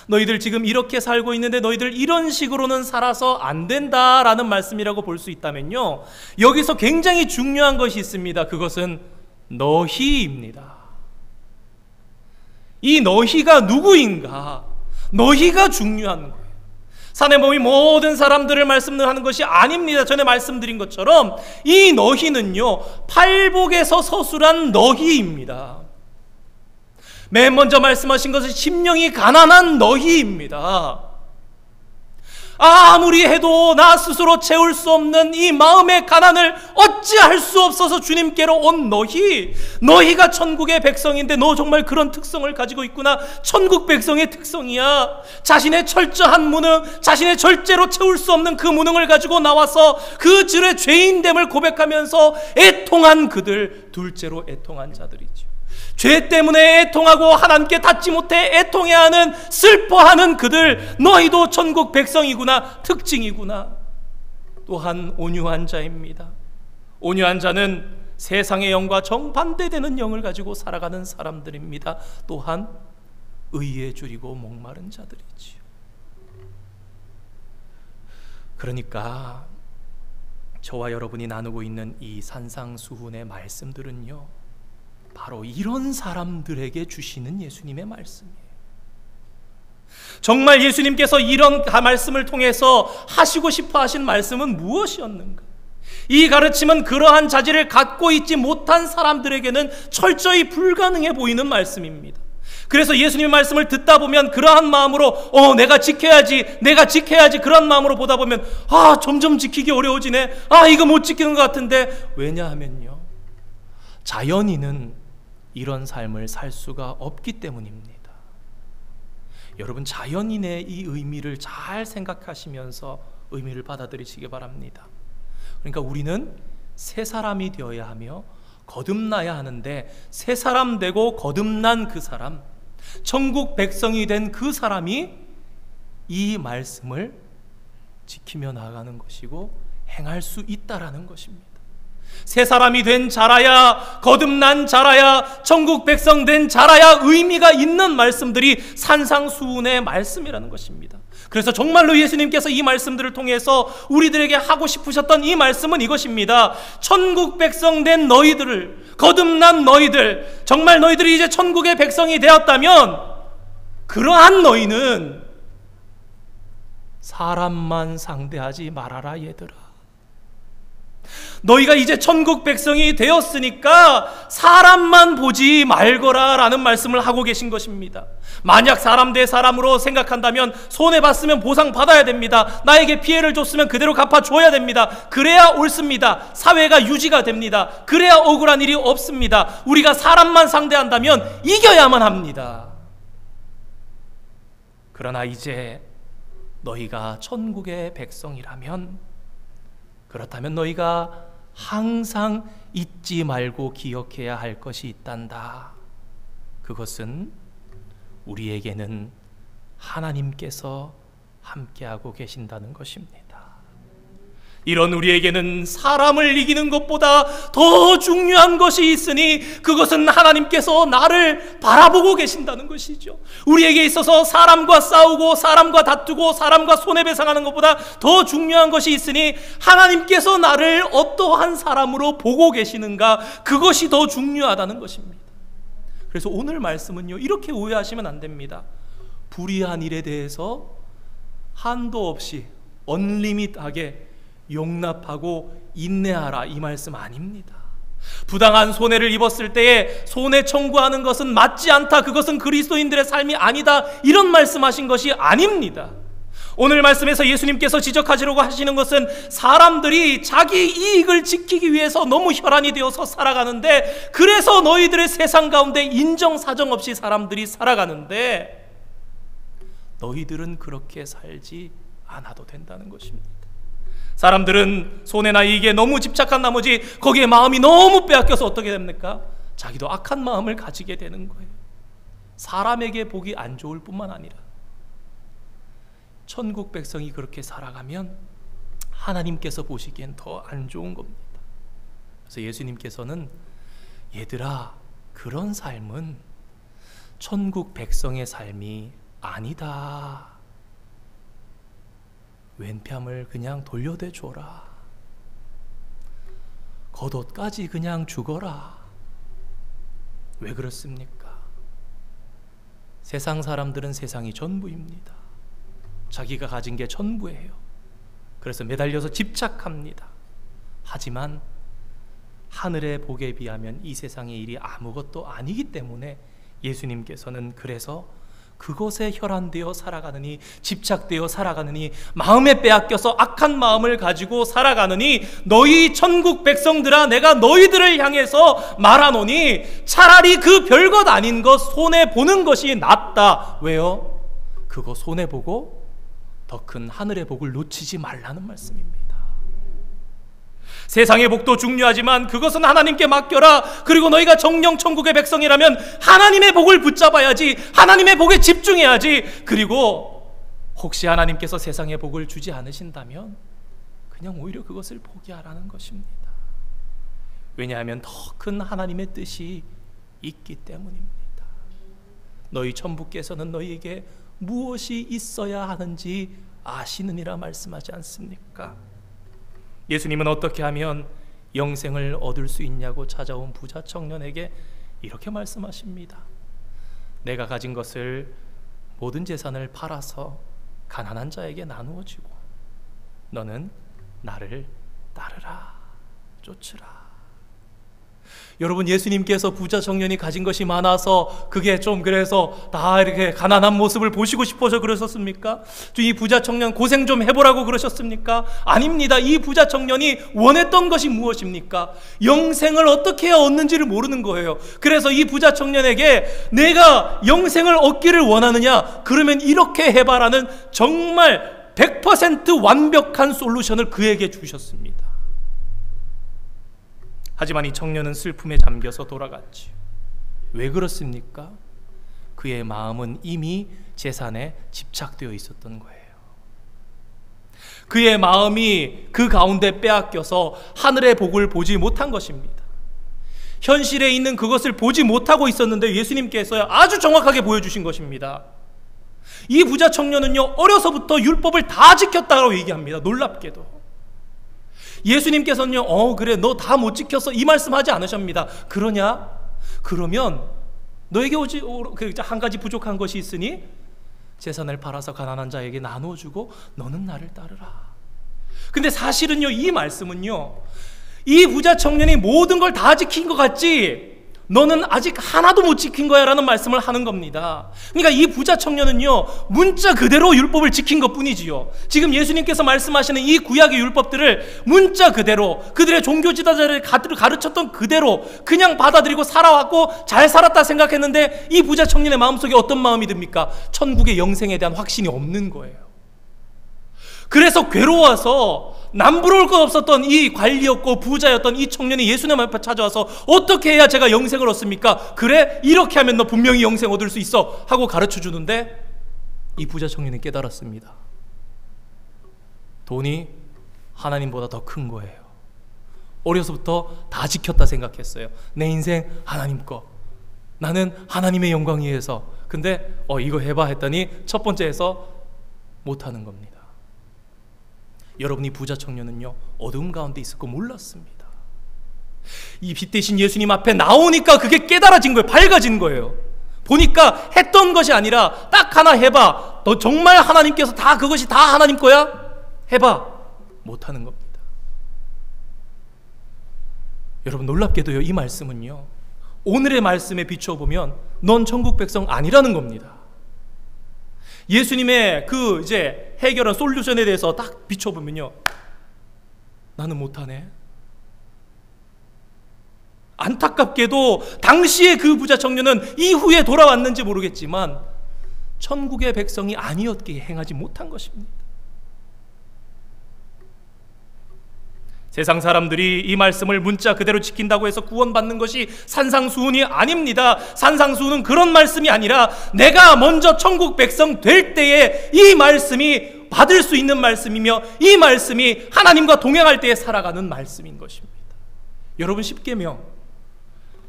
너희들 지금 이렇게 살고 있는데 너희들 이런 식으로는 살아서 안 된다라는 말씀이라고 볼 수 있다면요, 여기서 굉장히 중요한 것이 있습니다. 그것은 너희입니다. 이 너희가 누구인가? 너희가 중요한 거예요. 산에 모인 모든 사람들을 말씀하는 것이 아닙니다. 전에 말씀드린 것처럼 이 너희는요, 팔복에서 서술한 너희입니다. 맨 먼저 말씀하신 것은 심령이 가난한 너희입니다. 아무리 해도 나 스스로 채울 수 없는 이 마음의 가난을 어찌할 수 없어서 주님께로 온 너희, 너희가 천국의 백성인데 너 정말 그런 특성을 가지고 있구나. 천국 백성의 특성이야. 자신의 철저한 무능, 자신의 절제로 채울 수 없는 그 무능을 가지고 나와서 그 들의 죄인됨을 고백하면서 애통한 그들, 둘째로 애통한 자들이죠. 죄 때문에 애통하고 하나님께 닿지 못해 애통해야 하는, 슬퍼하는 그들, 너희도 천국 백성이구나, 특징이구나. 또한 온유한 자입니다. 온유한 자는 세상의 영과 정반대되는 영을 가지고 살아가는 사람들입니다. 또한 의에 줄이고 목마른 자들이지요. 그러니까 저와 여러분이 나누고 있는 이 산상수훈의 말씀들은요, 바로 이런 사람들에게 주시는 예수님의 말씀이에요. 정말 예수님께서 이런 말씀을 통해서 하시고 싶어 하신 말씀은 무엇이었는가? 이 가르침은 그러한 자질을 갖고 있지 못한 사람들에게는 철저히 불가능해 보이는 말씀입니다. 그래서 예수님의 말씀을 듣다 보면 그러한 마음으로 내가 지켜야지 그런 마음으로 보다 보면 점점 지키기 어려워지네, 이거 못 지키는 것 같은데. 왜냐하면요, 자연인은 이런 삶을 살 수가 없기 때문입니다. 여러분, 자연인의 이 의미를 잘 생각하시면서 의미를 받아들이시기 바랍니다. 그러니까 우리는 새 사람이 되어야 하며 거듭나야 하는데, 새 사람 되고 거듭난 그 사람, 천국 백성이 된 그 사람이 이 말씀을 지키며 나아가는 것이고 행할 수 있다라는 것입니다. 새 사람이 된 자라야, 거듭난 자라야, 천국 백성 된 자라야 의미가 있는 말씀들이 산상수훈의 말씀이라는 것입니다. 그래서 정말로 예수님께서 이 말씀들을 통해서 우리들에게 하고 싶으셨던 이 말씀은 이것입니다. 천국 백성 된 너희들을, 거듭난 너희들, 정말 너희들이 이제 천국의 백성이 되었다면 그러한 너희는 사람만 상대하지 말아라 얘들아. 너희가 이제 천국 백성이 되었으니까 사람만 보지 말거라 라는 말씀을 하고 계신 것입니다. 만약 사람 대 사람으로 생각한다면 손해봤으면 보상받아야 됩니다. 나에게 피해를 줬으면 그대로 갚아줘야 됩니다. 그래야 옳습니다. 사회가 유지가 됩니다. 그래야 억울한 일이 없습니다. 우리가 사람만 상대한다면 이겨야만 합니다. 그러나 이제 너희가 천국의 백성이라면, 그렇다면 너희가 항상 잊지 말고 기억해야 할 것이 있단다. 그것은 우리에게는 하나님께서 함께하고 계신다는 것입니다. 이런 우리에게는 사람을 이기는 것보다 더 중요한 것이 있으니 그것은 하나님께서 나를 바라보고 계신다는 것이죠. 우리에게 있어서 사람과 싸우고 사람과 다투고 사람과 손해배상하는 것보다 더 중요한 것이 있으니 하나님께서 나를 어떠한 사람으로 보고 계시는가, 그것이 더 중요하다는 것입니다. 그래서 오늘 말씀은요, 이렇게 오해하시면 안 됩니다. 불의한 일에 대해서 한도 없이 언리밋하게 용납하고 인내하라, 이 말씀 아닙니다. 부당한 손해를 입었을 때에 손해 청구하는 것은 맞지 않다, 그것은 그리스도인들의 삶이 아니다, 이런 말씀하신 것이 아닙니다. 오늘 말씀에서 예수님께서 지적하시려고 하시는 것은 사람들이 자기 이익을 지키기 위해서 너무 혈안이 되어서 살아가는데, 그래서 너희들의 세상 가운데 인정사정 없이 사람들이 살아가는데 너희들은 그렇게 살지 않아도 된다는 것입니다. 사람들은 손해나 이익에 너무 집착한 나머지 거기에 마음이 너무 빼앗겨서 어떻게 됩니까? 자기도 악한 마음을 가지게 되는 거예요. 사람에게 보기 안 좋을 뿐만 아니라 천국 백성이 그렇게 살아가면 하나님께서 보시기엔 더 안 좋은 겁니다. 그래서 예수님께서는 얘들아, 그런 삶은 천국 백성의 삶이 아니다. 왼뺨을 그냥 돌려대 줘라. 겉옷까지 그냥 죽어라. 왜 그렇습니까? 세상 사람들은 세상이 전부입니다. 자기가 가진 게 전부예요. 그래서 매달려서 집착합니다. 하지만 하늘의 복에 비하면 이 세상의 일이 아무것도 아니기 때문에 예수님께서는 그래서 그것에 혈안되어 살아가느니, 집착되어 살아가느니, 마음에 빼앗겨서 악한 마음을 가지고 살아가느니, 너희 천국 백성들아, 내가 너희들을 향해서 말하노니 차라리 그 별것 아닌 것 손해보는 것이 낫다. 왜요? 그거 손해보고 더 큰 하늘의 복을 놓치지 말라는 말씀입니다. 세상의 복도 중요하지만 그것은 하나님께 맡겨라. 그리고 너희가 정령 천국의 백성이라면 하나님의 복을 붙잡아야지, 하나님의 복에 집중해야지. 그리고 혹시 하나님께서 세상의 복을 주지 않으신다면 그냥 오히려 그것을 포기하라는 것입니다. 왜냐하면 더 큰 하나님의 뜻이 있기 때문입니다. 너희 천부께서는 너희에게 무엇이 있어야 하는지 아시느니라 말씀하지 않습니까? 예수님은 어떻게 하면 영생을 얻을 수 있냐고 찾아온 부자 청년에게 이렇게 말씀하십니다. 내가 가진 것을, 모든 재산을 팔아서 가난한 자에게 나누어 주고 너는 나를 따르라, 쫓으라. 여러분, 예수님께서 부자 청년이 가진 것이 많아서 그게 좀 그래서 다 이렇게 가난한 모습을 보시고 싶어서 그러셨습니까? 이 부자 청년 고생 좀 해보라고 그러셨습니까? 아닙니다. 이 부자 청년이 원했던 것이 무엇입니까? 영생을 어떻게 해야 얻는지를 모르는 거예요. 그래서 이 부자 청년에게 내가 영생을 얻기를 원하느냐? 그러면 이렇게 해봐라는 정말 100% 완벽한 솔루션을 그에게 주셨습니다. 하지만 이 청년은 슬픔에 잠겨서 돌아갔지요. 왜 그렇습니까? 그의 마음은 이미 재산에 집착되어 있었던 거예요. 그의 마음이 그 가운데 빼앗겨서 하늘의 복을 보지 못한 것입니다. 현실에 있는 그것을 보지 못하고 있었는데 예수님께서 아주 정확하게 보여주신 것입니다. 이 부자 청년은요, 어려서부터 율법을 다 지켰다고 얘기합니다. 놀랍게도. 예수님께서는요, 그래, 너 다 못 지켰어, 이 말씀하지 않으십니다. 그러냐? 그러면 너에게 한 가지 부족한 것이 있으니 재산을 팔아서 가난한 자에게 나눠주고 너는 나를 따르라. 근데 사실은요, 이 말씀은요, 이 부자 청년이 모든 걸 다 지킨 것 같지 너는 아직 하나도 못 지킨 거야 라는 말씀을 하는 겁니다. 그러니까 이 부자 청년은요, 문자 그대로 율법을 지킨 것 뿐이지요. 지금 예수님께서 말씀하시는 이 구약의 율법들을 문자 그대로, 그들의 종교 지도자들이 가르쳤던 그대로 그냥 받아들이고 살아왔고 잘 살았다 생각했는데, 이 부자 청년의 마음속에 어떤 마음이 듭니까? 천국의 영생에 대한 확신이 없는 거예요. 그래서 괴로워서 남부러울 것 없었던 이 관리였고 부자였던 이 청년이 예수님 앞에 찾아와서 어떻게 해야 제가 영생을 얻습니까? 그래, 이렇게 하면 너 분명히 영생 얻을 수 있어 하고 가르쳐 주는데, 이 부자 청년이 깨달았습니다. 돈이 하나님보다 더 큰 거예요. 어려서부터 다 지켰다 생각했어요. 내 인생 하나님 거, 나는 하나님의 영광 위해서. 근데 이거 해봐 했더니 첫 번째에서 못하는 겁니다. 여러분, 이 부자 청년은요, 어두움 가운데 있을 거 몰랐습니다. 이 빛 대신 예수님 앞에 나오니까 그게 깨달아진 거예요. 밝아진 거예요. 보니까 했던 것이 아니라 딱 하나 해봐. 너 정말 하나님께서 다 그것이 다 하나님 거야? 해봐. 못하는 겁니다. 여러분, 놀랍게도요, 이 말씀은요, 오늘의 말씀에 비춰보면 넌 천국 백성 아니라는 겁니다. 예수님의 그 이제 해결한 솔루션에 대해서 딱 비춰보면요, 나는 못하네. 안타깝게도 당시에 그 부자 청년은 이후에 돌아왔는지 모르겠지만 천국의 백성이 아니었기에 행하지 못한 것입니다. 세상 사람들이 이 말씀을 문자 그대로 지킨다고 해서 구원받는 것이 산상수훈이 아닙니다. 산상수훈은 그런 말씀이 아니라 내가 먼저 천국 백성 될 때에 이 말씀이 받을 수 있는 말씀이며 이 말씀이 하나님과 동행할 때에 살아가는 말씀인 것입니다. 여러분, 십계명,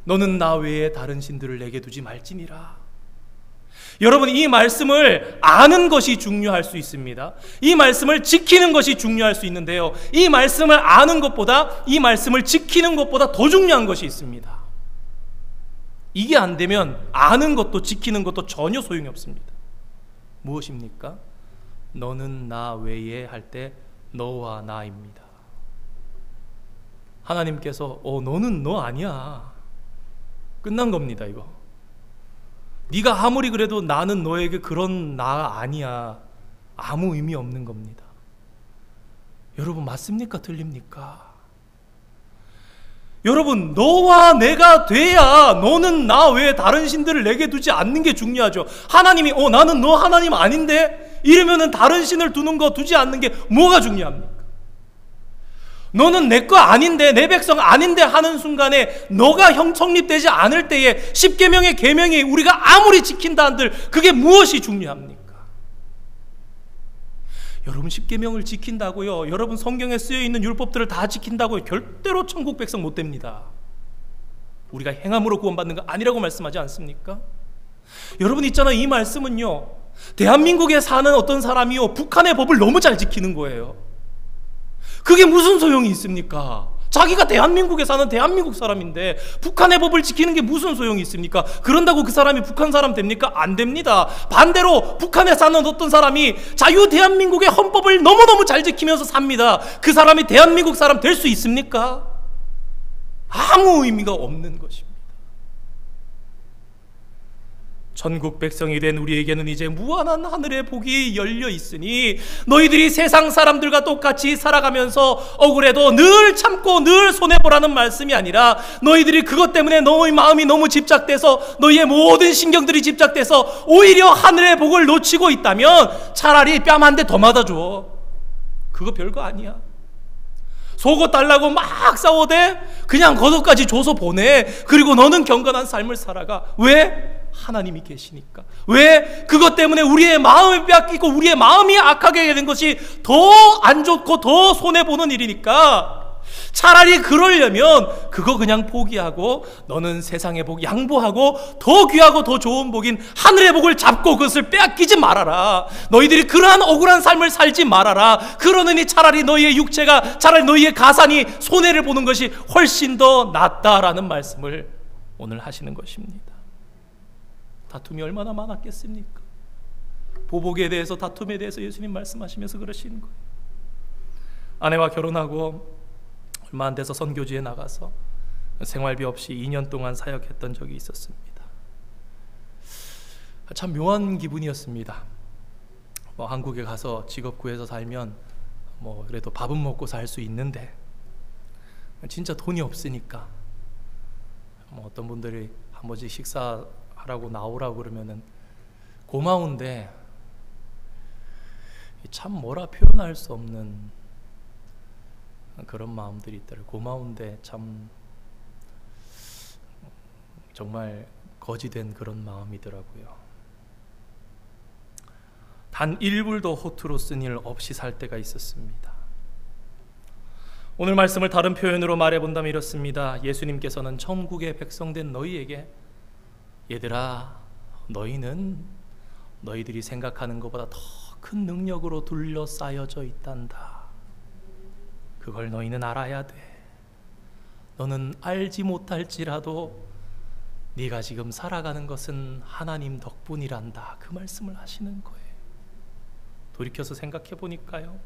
너는 나 외에 다른 신들을 내게 두지 말지니라. 여러분, 이 말씀을 아는 것이 중요할 수 있습니다. 이 말씀을 지키는 것이 중요할 수 있는데요, 이 말씀을 아는 것보다 이 말씀을 지키는 것보다 더 중요한 것이 있습니다. 이게 안 되면 아는 것도 지키는 것도 전혀 소용이 없습니다. 무엇입니까? 너는 나 외에 할 때 너와 나입니다. 하나님께서 너는 너 아니야, 끝난 겁니다. 이거 네가 아무리 그래도 나는 너에게 그런 나 아니야, 아무 의미 없는 겁니다. 여러분, 맞습니까? 틀립니까? 여러분, 너와 내가 돼야 너는 나 외에 다른 신들을 내게 두지 않는 게 중요하죠. 하나님이 나는 너 하나님 아닌데 이러면은 다른 신을 두는 거, 두지 않는 게 뭐가 중요합니까? 너는 내 거 아닌데, 내 백성 아닌데 하는 순간에 너가 성립되지 않을 때에 십계명의 계명이 우리가 아무리 지킨다 한들 그게 무엇이 중요합니까? 여러분, 십계명을 지킨다고요, 여러분 성경에 쓰여있는 율법들을 다 지킨다고요, 절대로 천국 백성 못 됩니다. 우리가 행함으로 구원받는 거 아니라고 말씀하지 않습니까? 여러분, 있잖아요, 이 말씀은요, 대한민국에 사는 어떤 사람이요, 북한의 법을 너무 잘 지키는 거예요. 그게 무슨 소용이 있습니까? 자기가 대한민국에 사는 대한민국 사람인데 북한의 법을 지키는 게 무슨 소용이 있습니까? 그런다고 그 사람이 북한 사람 됩니까? 안 됩니다. 반대로 북한에 사는 어떤 사람이 자유 대한민국의 헌법을 너무너무 잘 지키면서 삽니다. 그 사람이 대한민국 사람 될 수 있습니까? 아무 의미가 없는 것입니다. 천국 백성이 된 우리에게는 이제 무한한 하늘의 복이 열려 있으니 너희들이 세상 사람들과 똑같이 살아가면서 억울해도 늘 참고 늘 손해보라는 말씀이 아니라, 너희들이 그것 때문에 너희 마음이 너무 집착돼서 너희의 모든 신경들이 집착돼서 오히려 하늘의 복을 놓치고 있다면 차라리 뺨 한 대 더 맞아줘. 그거 별거 아니야. 속옷 달라고 막 싸워대? 그냥 겉옷까지 줘서 보내. 그리고 너는 경건한 삶을 살아가. 왜? 하나님이 계시니까. 왜? 그것 때문에 우리의 마음이 뺏기고 우리의 마음이 악하게 되는 것이 더 안 좋고 더 손해보는 일이니까 차라리 그러려면 그거 그냥 포기하고 너는 세상의 복 양보하고 더 귀하고 더 좋은 복인 하늘의 복을 잡고 그것을 빼앗기지 말아라. 너희들이 그러한 억울한 삶을 살지 말아라. 그러느니 차라리 너희의 육체가, 차라리 너희의 가산이 손해를 보는 것이 훨씬 더 낫다라는 말씀을 오늘 하시는 것입니다. 다툼이 얼마나 많았겠습니까? 보복에 대해서, 다툼에 대해서 예수님 말씀하시면서 그러시는 거예요. 아내와 결혼하고 얼마 안 돼서 선교지에 나가서 생활비 없이 2년 동안 사역했던 적이 있었습니다. 참 묘한 기분이었습니다. 한국에 가서 직업 구해서 살면 그래도 밥은 먹고 살 수 있는데 진짜 돈이 없으니까 어떤 분들이 한 번씩 식사하라고 나오라고 그러면은 고마운데 참 뭐라 표현할 수 없는 그런 마음들이 있더라고요. 고마운데 참 정말 거지된 그런 마음이더라고요. 단 1불도 호투로 쓴 일 없이 살 때가 있었습니다. 오늘 말씀을 다른 표현으로 말해본다면 이렇습니다. 예수님께서는 천국의 백성된 너희에게, 얘들아, 너희는 너희들이 생각하는 것보다 더 큰 능력으로 둘러싸여져 있단다. 그걸 너희는 알아야 돼. 너는 알지 못할지라도 네가 지금 살아가는 것은 하나님 덕분이란다. 그 말씀을 하시는 거예요. 돌이켜서 생각해 보니까요,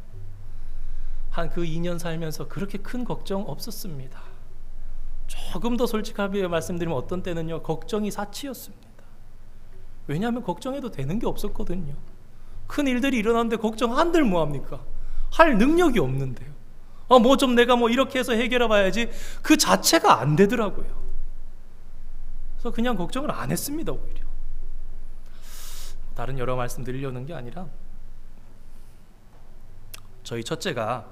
한 그 2년 살면서 그렇게 큰 걱정 없었습니다. 조금 더 솔직하게 말씀드리면 어떤 때는요, 걱정이 사치였습니다. 왜냐하면 걱정해도 되는 게 없었거든요. 큰 일들이 일어났는데 걱정 한들 뭐합니까? 할 능력이 없는데요. 뭐 좀 내가 이렇게 해서 해결해 봐야지, 그 자체가 안 되더라고요. 그래서 그냥 걱정을 안 했습니다. 오히려 다른 여러 말씀 드리려는 게 아니라, 저희 첫째가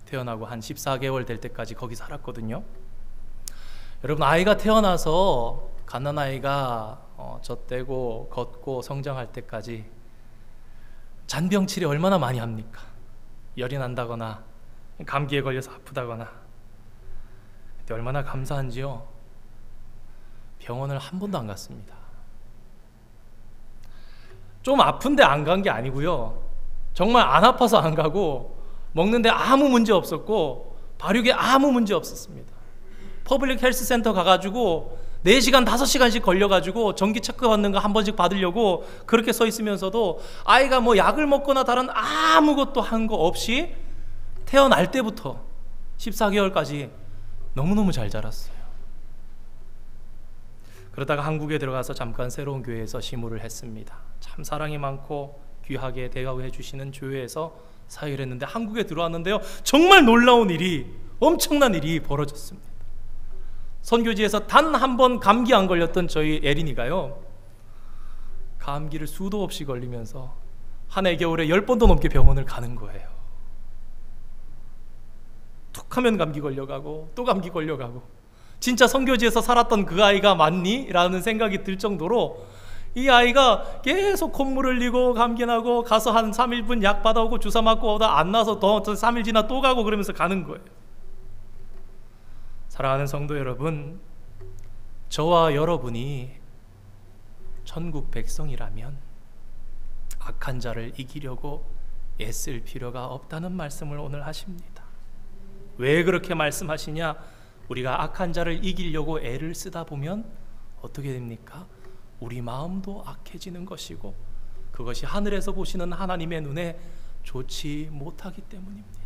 태어나고 한 14개월 될 때까지 거기 살았거든요. 여러분, 아이가 태어나서 갓난 아이가 젖대고 걷고 성장할 때까지 잔병 치레 얼마나 많이 합니까? 열이 난다거나 감기에 걸려서 아프다거나. 근데 얼마나 감사한지요. 병원을 한 번도 안 갔습니다. 좀 아픈데 안 간 게 아니고요. 정말 안 아파서 안 가고 먹는데 아무 문제 없었고 발육에 아무 문제 없었습니다. 퍼블릭 헬스 센터 가가지고 4시간 5시간씩 걸려가지고 정기 체크 받는 거 한 번씩 받으려고 그렇게 서 있으면서도 아이가 뭐 약을 먹거나 다른 아무것도 한 거 없이 태어날 때부터 14개월까지 너무너무 잘 자랐어요. 그러다가 한국에 들어가서 잠깐 새로운 교회에서 시무를 했습니다. 참 사랑이 많고 귀하게 대우해 주시는 교회에서 사역을 했는데 한국에 들어왔는데요, 정말 놀라운 일이, 엄청난 일이 벌어졌습니다. 선교지에서 단 한 번 감기 안 걸렸던 저희 에린이가요, 감기를 수도 없이 걸리면서 한 해 겨울에 10번도 넘게 병원을 가는 거예요. 툭 하면 감기 걸려가고 또 감기 걸려가고, 진짜 선교지에서 살았던 그 아이가 맞니? 라는 생각이 들 정도로 이 아이가 계속 콧물 흘리고 감기 나고 가서 한 3일분 약 받아오고 주사 맞고 오다 안 나서 더 3일 지나 또 가고 그러면서 가는 거예요. 사랑하는 성도 여러분, 저와 여러분이 천국 백성이라면 악한 자를 이기려고 애쓸 필요가 없다는 말씀을 오늘 하십니다. 왜 그렇게 말씀하시냐? 우리가 악한 자를 이기려고 애를 쓰다 보면 어떻게 됩니까? 우리 마음도 악해지는 것이고 그것이 하늘에서 보시는 하나님의 눈에 좋지 못하기 때문입니다.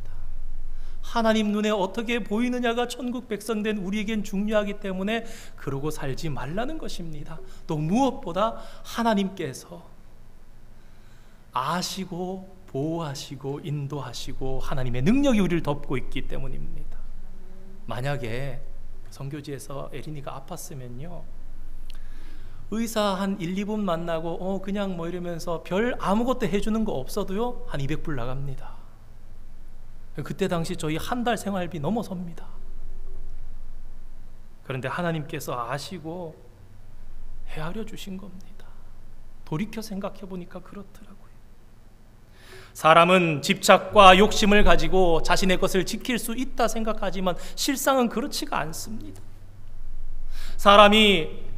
하나님 눈에 어떻게 보이느냐가 천국 백성 된 우리에겐 중요하기 때문에 그러고 살지 말라는 것입니다. 또 무엇보다 하나님께서 아시고 보호하시고 인도하시고 하나님의 능력이 우리를 덮고 있기 때문입니다. 만약에 선교지에서 에린이가 아팠으면요, 의사 한 1, 2분 만나고 그냥 뭐 이러면서 별 아무것도 해주는 거 없어도요 한 200불 나갑니다. 그때 당시 저희 한 달 생활비 넘어섭니다. 그런데 하나님께서 아시고 헤아려 주신 겁니다. 돌이켜 생각해 보니까 그렇더라고요. 사람은 집착과 욕심을 가지고 자신의 것을 지킬 수 있다 생각하지만 실상은 그렇지가 않습니다. 사람이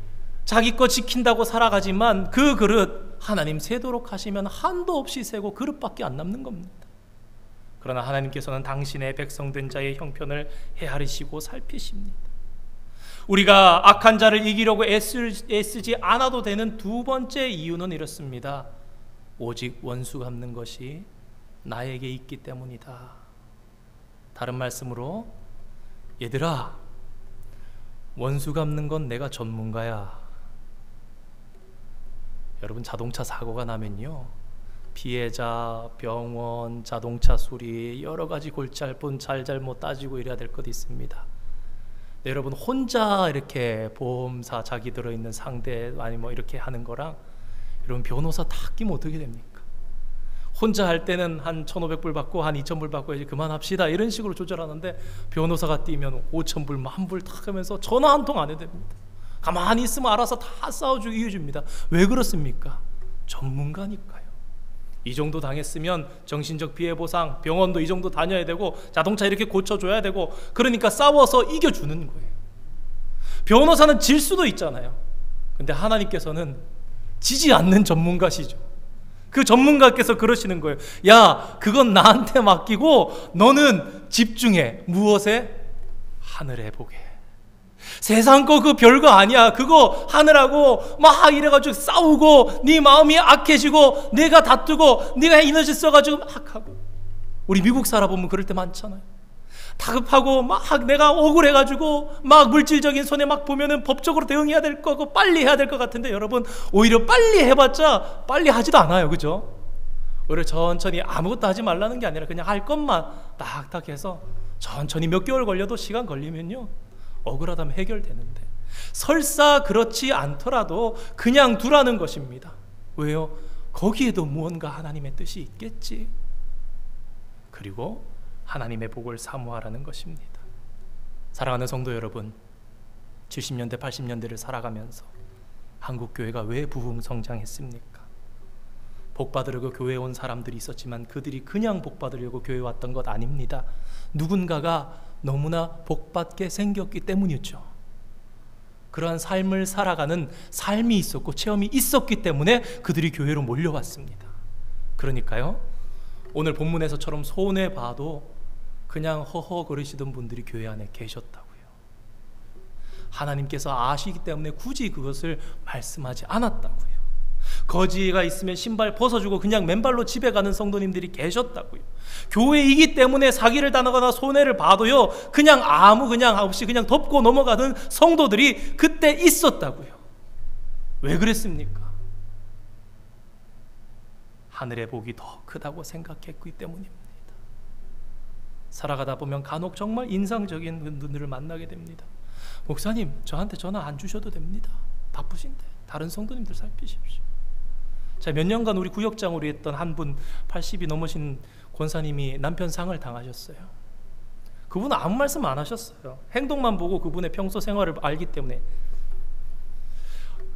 자기 것 지킨다고 살아가지만 그 그릇 하나님 세도록 하시면 한도 없이 세고 그릇밖에 안 남는 겁니다. 그러나 하나님께서는 당신의 백성된 자의 형편을 헤아리시고 살피십니다. 우리가 악한 자를 이기려고 애쓰지 않아도 되는 두 번째 이유는 이렇습니다. 오직 원수 갚는 것이 나에게 있기 때문이다. 다른 말씀으로, 얘들아, 원수 갚는 건 내가 전문가야. 여러분, 자동차 사고가 나면요, 피해자, 병원, 자동차 수리, 여러 가지 골치 아픈 잘잘못 따지고 이래야 될 것도 있습니다. 네, 여러분, 혼자 이렇게 보험사 자기 들어있는 상대 아니 뭐 이렇게 하는 거랑 여러분 변호사 다 끼면 어떻게 됩니까? 혼자 할 때는 한 1,500불 받고 한 2,000불 받고 이제 그만합시다 이런 식으로 조절하는데, 변호사가 뛰면 5,000불, 10,000불 탁 하면서 전화 한 통 안 해도 됩니다. 가만히 있으면 알아서 다 싸워주고 이해줍니다. 왜 그렇습니까? 전문가니까요. 이 정도 당했으면 정신적 피해 보상, 병원도 이 정도 다녀야 되고 자동차 이렇게 고쳐줘야 되고, 그러니까 싸워서 이겨주는 거예요. 변호사는 질 수도 있잖아요. 근데 하나님께서는 지지 않는 전문가시죠. 그 전문가께서 그러시는 거예요. 야, 그건 나한테 맡기고 너는 집중해. 무엇에? 하늘에 보게. 세상 거 그 별거 아니야. 그거 하느라고 막 이래가지고 싸우고 네 마음이 악해지고 내가 다투고 네가 에너지 써가지고 막 하고. 우리 미국 살아보면 그럴 때 많잖아요. 다급하고 막 내가 억울해가지고 막 물질적인 손해 막 보면은 법적으로 대응해야 될 거고 빨리 해야 될 것 같은데, 여러분 오히려 빨리 해봤자 빨리 하지도 않아요. 그죠? 오히려 천천히, 아무것도 하지 말라는 게 아니라 그냥 할 것만 딱딱 해서 천천히 몇 개월 걸려도 시간 걸리면요 억울하다면 해결되는데, 설사 그렇지 않더라도 그냥 두라는 것입니다. 왜요? 거기에도 무언가 하나님의 뜻이 있겠지. 그리고 하나님의 복을 사모하라는 것입니다. 사랑하는 성도 여러분, 70년대 80년대를 살아가면서 한국교회가 왜 부흥성장했습니까? 복 받으려고 교회에 온 사람들이 있었지만 그들이 그냥 복 받으려고 교회에 왔던 것 아닙니다. 누군가가 너무나 복 받게 생겼기 때문이었죠. 그러한 삶을 살아가는 삶이 있었고 체험이 있었기 때문에 그들이 교회로 몰려왔습니다. 그러니까요, 오늘 본문에서처럼 손해 봐도 그냥 허허거리시던 분들이 교회 안에 계셨다고요. 하나님께서 아시기 때문에 굳이 그것을 말씀하지 않았다고요. 거지가 있으면 신발 벗어주고 그냥 맨발로 집에 가는 성도님들이 계셨다고요. 교회이기 때문에 사기를 당하거나 손해를 봐도요, 그냥 없이 그냥 덮고 넘어가는 성도들이 그때 있었다고요. 왜 그랬습니까? 하늘의 복이 더 크다고 생각했기 때문입니다. 살아가다 보면 간혹 정말 인상적인 분들을 만나게 됩니다. 목사님, 저한테 전화 안 주셔도 됩니다. 바쁘신데 다른 성도님들 살피십시오. 자, 몇 년간 우리 구역장으로 했던 한 분, 80이 넘으신 권사님이 남편 상을 당하셨어요. 그분은 아무 말씀 안 하셨어요. 행동만 보고 그분의 평소 생활을 알기 때문에.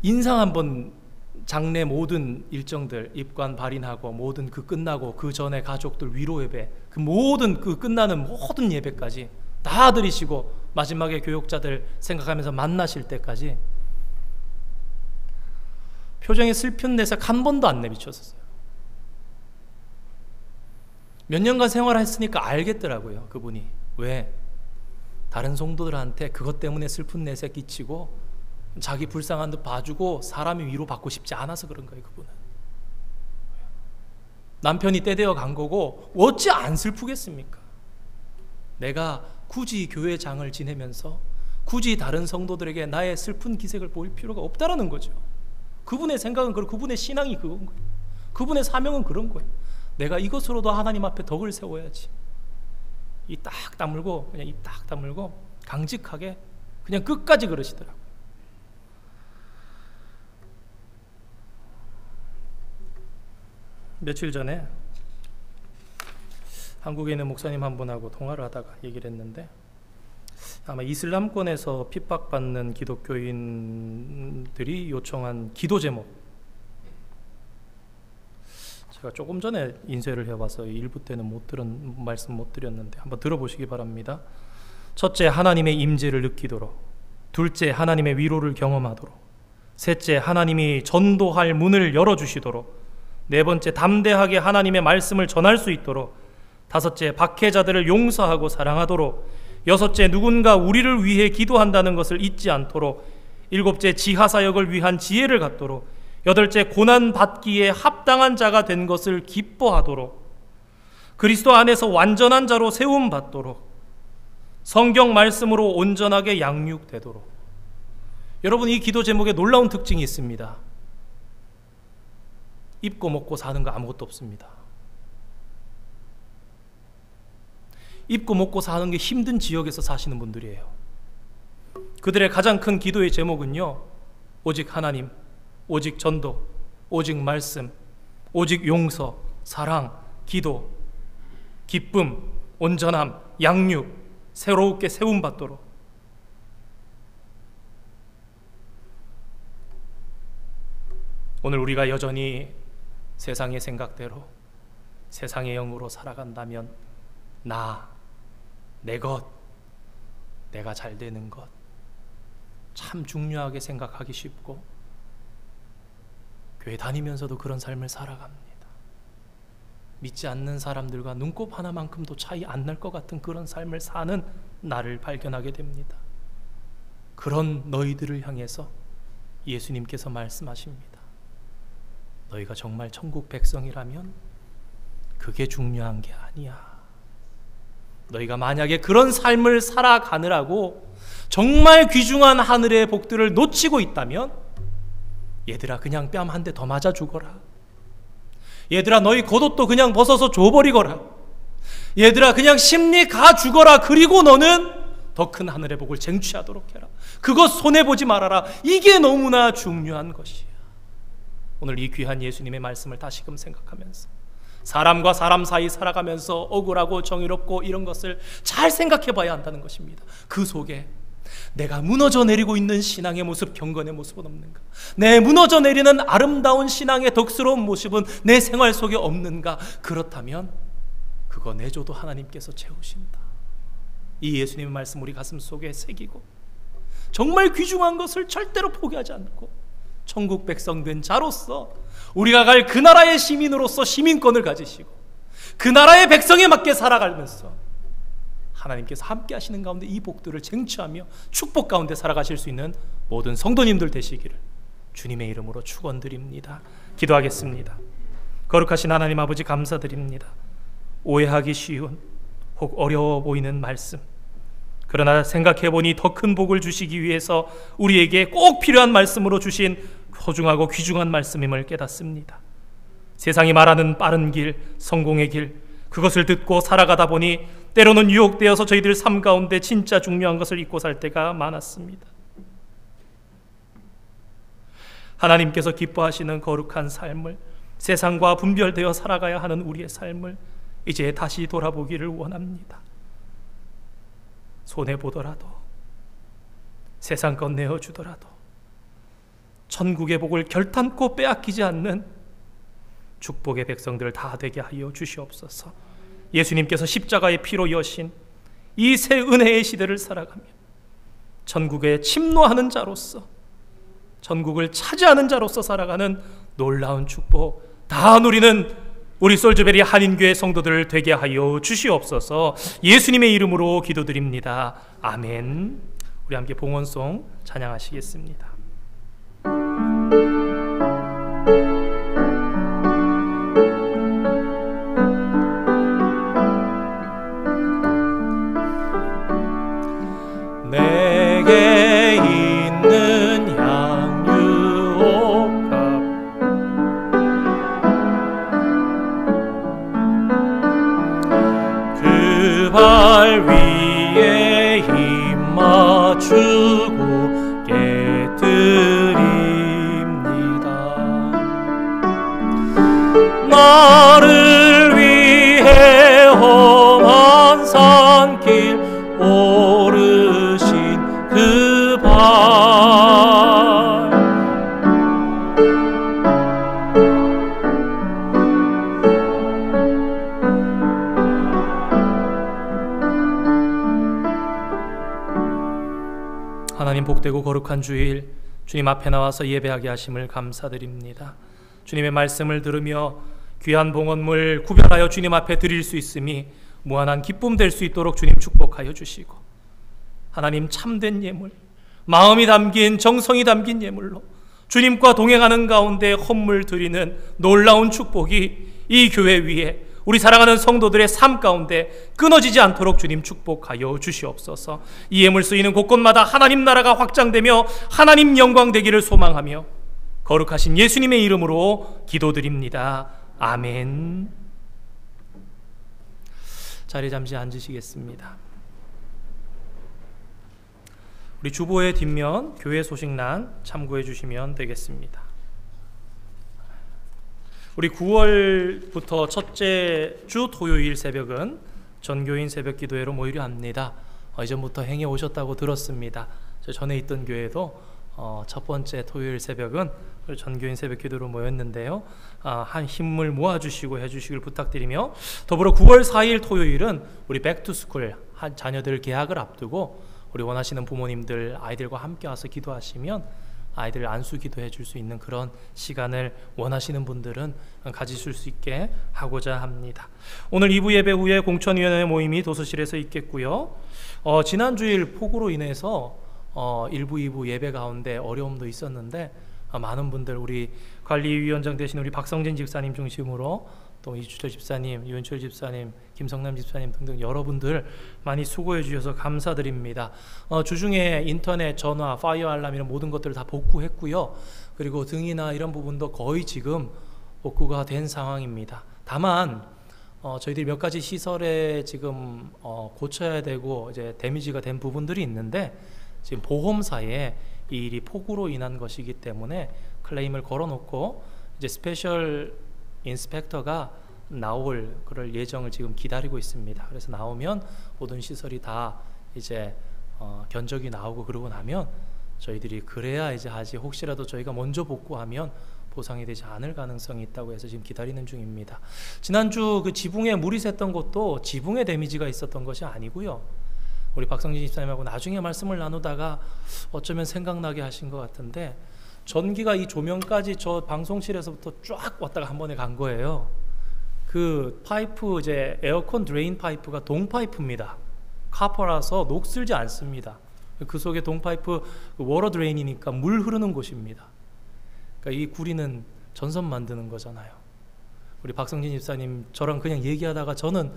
인상 한번, 장례 모든 일정들, 입관 발인하고 모든 그 끝나고 그 전에 가족들 위로 예배, 그 모든 그 끝나는 모든 예배까지 다 드리시고 마지막에 교역자들 생각하면서 만나실 때까지 표정에 슬픈 내색 한 번도 안 내비쳤었어요. 몇 년간 생활했으니까 알겠더라고요, 그분이. 왜? 다른 성도들한테 그것 때문에 슬픈 내색 끼치고 자기 불쌍한 듯 봐주고 사람이 위로받고 싶지 않아서 그런 거예요, 그분은. 남편이 떼되어 간 거고 어찌 안 슬프겠습니까? 내가 굳이 교회장을 지내면서 굳이 다른 성도들에게 나의 슬픈 기색을 보일 필요가 없다라는 거죠. 그분의 생각은 그렇고 그분의 신앙이 그건 거예요. 그분의 사명은 그런 거예요. 내가 이것으로도 하나님 앞에 덕을 세워야지. 이 딱 다물고, 그냥 입 딱 다물고 강직하게 그냥 끝까지 그러시더라고요. 며칠 전에 한국에 있는 목사님 한 분하고 통화를 하다가 얘기를 했는데, 아마 이슬람권에서 핍박받는 기독교인들이 요청한 기도 제목, 제가 조금 전에 인쇄를 해봐서 1부 때는 말씀 못 드렸는데 한번 들어보시기 바랍니다. 첫째, 하나님의 임재를 느끼도록. 둘째, 하나님의 위로를 경험하도록. 셋째, 하나님이 전도할 문을 열어주시도록. 네 번째, 담대하게 하나님의 말씀을 전할 수 있도록. 다섯째, 박해자들을 용서하고 사랑하도록. 여섯째, 누군가 우리를 위해 기도한다는 것을 잊지 않도록. 일곱째, 지하사역을 위한 지혜를 갖도록. 여덟째, 고난받기에 합당한 자가 된 것을 기뻐하도록. 그리스도 안에서 완전한 자로 세움받도록. 성경 말씀으로 온전하게 양육되도록. 여러분, 이 기도 제목에 놀라운 특징이 있습니다. 입고 먹고 사는 거 아무것도 없습니다. 입고 먹고 사는 게 힘든 지역에서 사시는 분들이에요. 그들의 가장 큰 기도의 제목은요, 오직 하나님, 오직 전도, 오직 말씀, 오직 용서, 사랑, 기도, 기쁨, 온전함, 양육, 새롭게 세움받도록. 오늘 우리가 여전히 세상의 생각대로 세상의 영으로 살아간다면 내 것, 내가 잘 되는 것 참 중요하게 생각하기 쉽고, 교회 다니면서도 그런 삶을 살아갑니다. 믿지 않는 사람들과 눈곱 하나만큼도 차이 안 날 것 같은 그런 삶을 사는 나를 발견하게 됩니다. 그런 너희들을 향해서 예수님께서 말씀하십니다. 너희가 정말 천국 백성이라면 그게 중요한 게 아니야. 너희가 만약에 그런 삶을 살아가느라고 정말 귀중한 하늘의 복들을 놓치고 있다면, 얘들아 그냥 뺨 한 대 더 맞아 죽어라. 얘들아 너희 겉옷도 그냥 벗어서 줘버리거라. 얘들아 그냥 심리 가 죽어라. 그리고 너는 더 큰 하늘의 복을 쟁취하도록 해라. 그것 손해보지 말아라. 이게 너무나 중요한 것이야. 오늘 이 귀한 예수님의 말씀을 다시금 생각하면서 사람과 사람 사이 살아가면서 억울하고 정의롭고 이런 것을 잘 생각해 봐야 한다는 것입니다. 그 속에 내가 무너져 내리고 있는 신앙의 모습, 경건의 모습은 없는가? 내 무너져 내리는 아름다운 신앙의 덕스러운 모습은 내 생활 속에 없는가? 그렇다면 그거 내줘도 하나님께서 채우신다. 이 예수님의 말씀 우리 가슴 속에 새기고 정말 귀중한 것을 절대로 포기하지 않고 천국 백성 된 자로서 우리가 갈 그 나라의 시민으로서 시민권을 가지시고 그 나라의 백성에 맞게 살아가면서 하나님께서 함께 하시는 가운데 이 복들을 쟁취하며 축복 가운데 살아가실 수 있는 모든 성도님들 되시기를 주님의 이름으로 축원드립니다. 기도하겠습니다. 거룩하신 하나님 아버지, 감사드립니다. 오해하기 쉬운 혹 어려워 보이는 말씀, 그러나 생각해보니 더 큰 복을 주시기 위해서 우리에게 꼭 필요한 말씀으로 주신 소중하고 귀중한 말씀임을 깨닫습니다. 세상이 말하는 빠른 길, 성공의 길, 그것을 듣고 살아가다 보니 때로는 유혹되어서 저희들 삶 가운데 진짜 중요한 것을 잊고 살 때가 많았습니다. 하나님께서 기뻐하시는 거룩한 삶을, 세상과 분별되어 살아가야 하는 우리의 삶을 이제 다시 돌아보기를 원합니다. 손해보더라도, 세상 것 내어주더라도 천국의 복을 결탄코 빼앗기지 않는 축복의 백성들 다 되게 하여 주시옵소서. 예수님께서 십자가의 피로 여신 이 새 은혜의 시대를 살아가며 천국에 침노하는 자로서, 천국을 차지하는 자로서 살아가는 놀라운 축복 다 누리는 우리 솔즈베리 한인교회 성도들 되게 하여 주시옵소서. 예수님의 이름으로 기도드립니다. 아멘. 우리 함께 봉헌송 찬양하시겠습니다. 내게 있는 양유옥합 그 발 위에 힘 맞추고 깨뜨립니다. 나를 위해 험한 산길 오르신 그 발, 하나님 복되고 거룩한 주일, 주님 앞에 나와서 예배하게 하심을 감사드립니다. 주님의 말씀을 들으며 귀한 봉헌물 구별하여 주님 앞에 드릴 수 있음이 무한한 기쁨 될 수 있도록 주님 축복하여 주시고, 하나님 참된 예물, 마음이 담긴, 정성이 담긴 예물로 주님과 동행하는 가운데 헌물 드리는 놀라운 축복이 이 교회 위에 우리 사랑하는 성도들의 삶 가운데 끊어지지 않도록 주님 축복하여 주시옵소서. 이 예물 쓰이는 곳곳마다 하나님 나라가 확장되며 하나님 영광 되기를 소망하며 거룩하신 예수님의 이름으로 기도드립니다. 아멘. 자리 잠시 앉으시겠습니다. 우리 주보의 뒷면 교회 소식란 참고해 주시면 되겠습니다. 우리 9월부터 첫째 주 토요일 새벽은 전교인 새벽 기도회로 모이려 합니다. 이전부터 행해 오셨다고 들었습니다. 저 전에 있던 교회도 첫 번째 토요일 새벽은 전교인 새벽 기도로 모였는데요. 한 힘을 모아주시고 해주시길 부탁드리며, 더불어 9월 4일 토요일은 우리 백투스쿨 자녀들 개학을 앞두고 우리 원하시는 부모님들 아이들과 함께 와서 기도하시면 아이들 안수 기도해 줄 수 있는 그런 시간을 원하시는 분들은 가지실 수 있게 하고자 합니다. 오늘 2부 예배 후에 공천위원회 모임이 도서실에서 있겠고요. 지난 주일 폭우로 인해서 1부, 2부 예배 가운데 어려움도 있었는데 많은 분들, 우리 관리위원장 되신 우리 박성진 집사님 중심으로 또 이주철 집사님, 유은철 집사님, 김성남 집사님 등등 여러분들 많이 수고해 주셔서 감사드립니다. 주중에 인터넷, 전화, 파이어 알람 이런 모든 것들을 다 복구했고요. 그리고 등이나 이런 부분도 거의 지금 복구가 된 상황입니다. 다만 저희들이 몇 가지 시설에 지금 고쳐야 되고 이제 데미지가 된 부분들이 있는데, 지금 보험사에 이 일이 폭우로 인한 것이기 때문에 클레임을 걸어놓고 이제 스페셜 인스펙터가 나올 그럴 예정을 지금 기다리고 있습니다. 그래서 나오면 모든 시설이 다 이제 견적이 나오고 그러고 나면 저희들이 그래야 이제 하지, 혹시라도 저희가 먼저 복구하면 보상이 되지 않을 가능성이 있다고 해서 지금 기다리는 중입니다. 지난주 그 지붕에 물이 샜던 것도 지붕에 데미지가 있었던 것이 아니고요, 우리 박성진 집사님하고 나중에 말씀을 나누다가 어쩌면 생각나게 하신 것 같은데, 전기가 이 조명까지 저 방송실에서부터 쫙 왔다가 한 번에 간 거예요. 그 파이프, 이제 에어컨 드레인 파이프가 동파이프입니다. 카퍼라서 녹슬지 않습니다. 그 속에 동파이프 워터 드레인이니까 물 흐르는 곳입니다. 그러니까 이 구리는 전선 만드는 거잖아요. 우리 박성진 집사님 저랑 그냥 얘기하다가 저는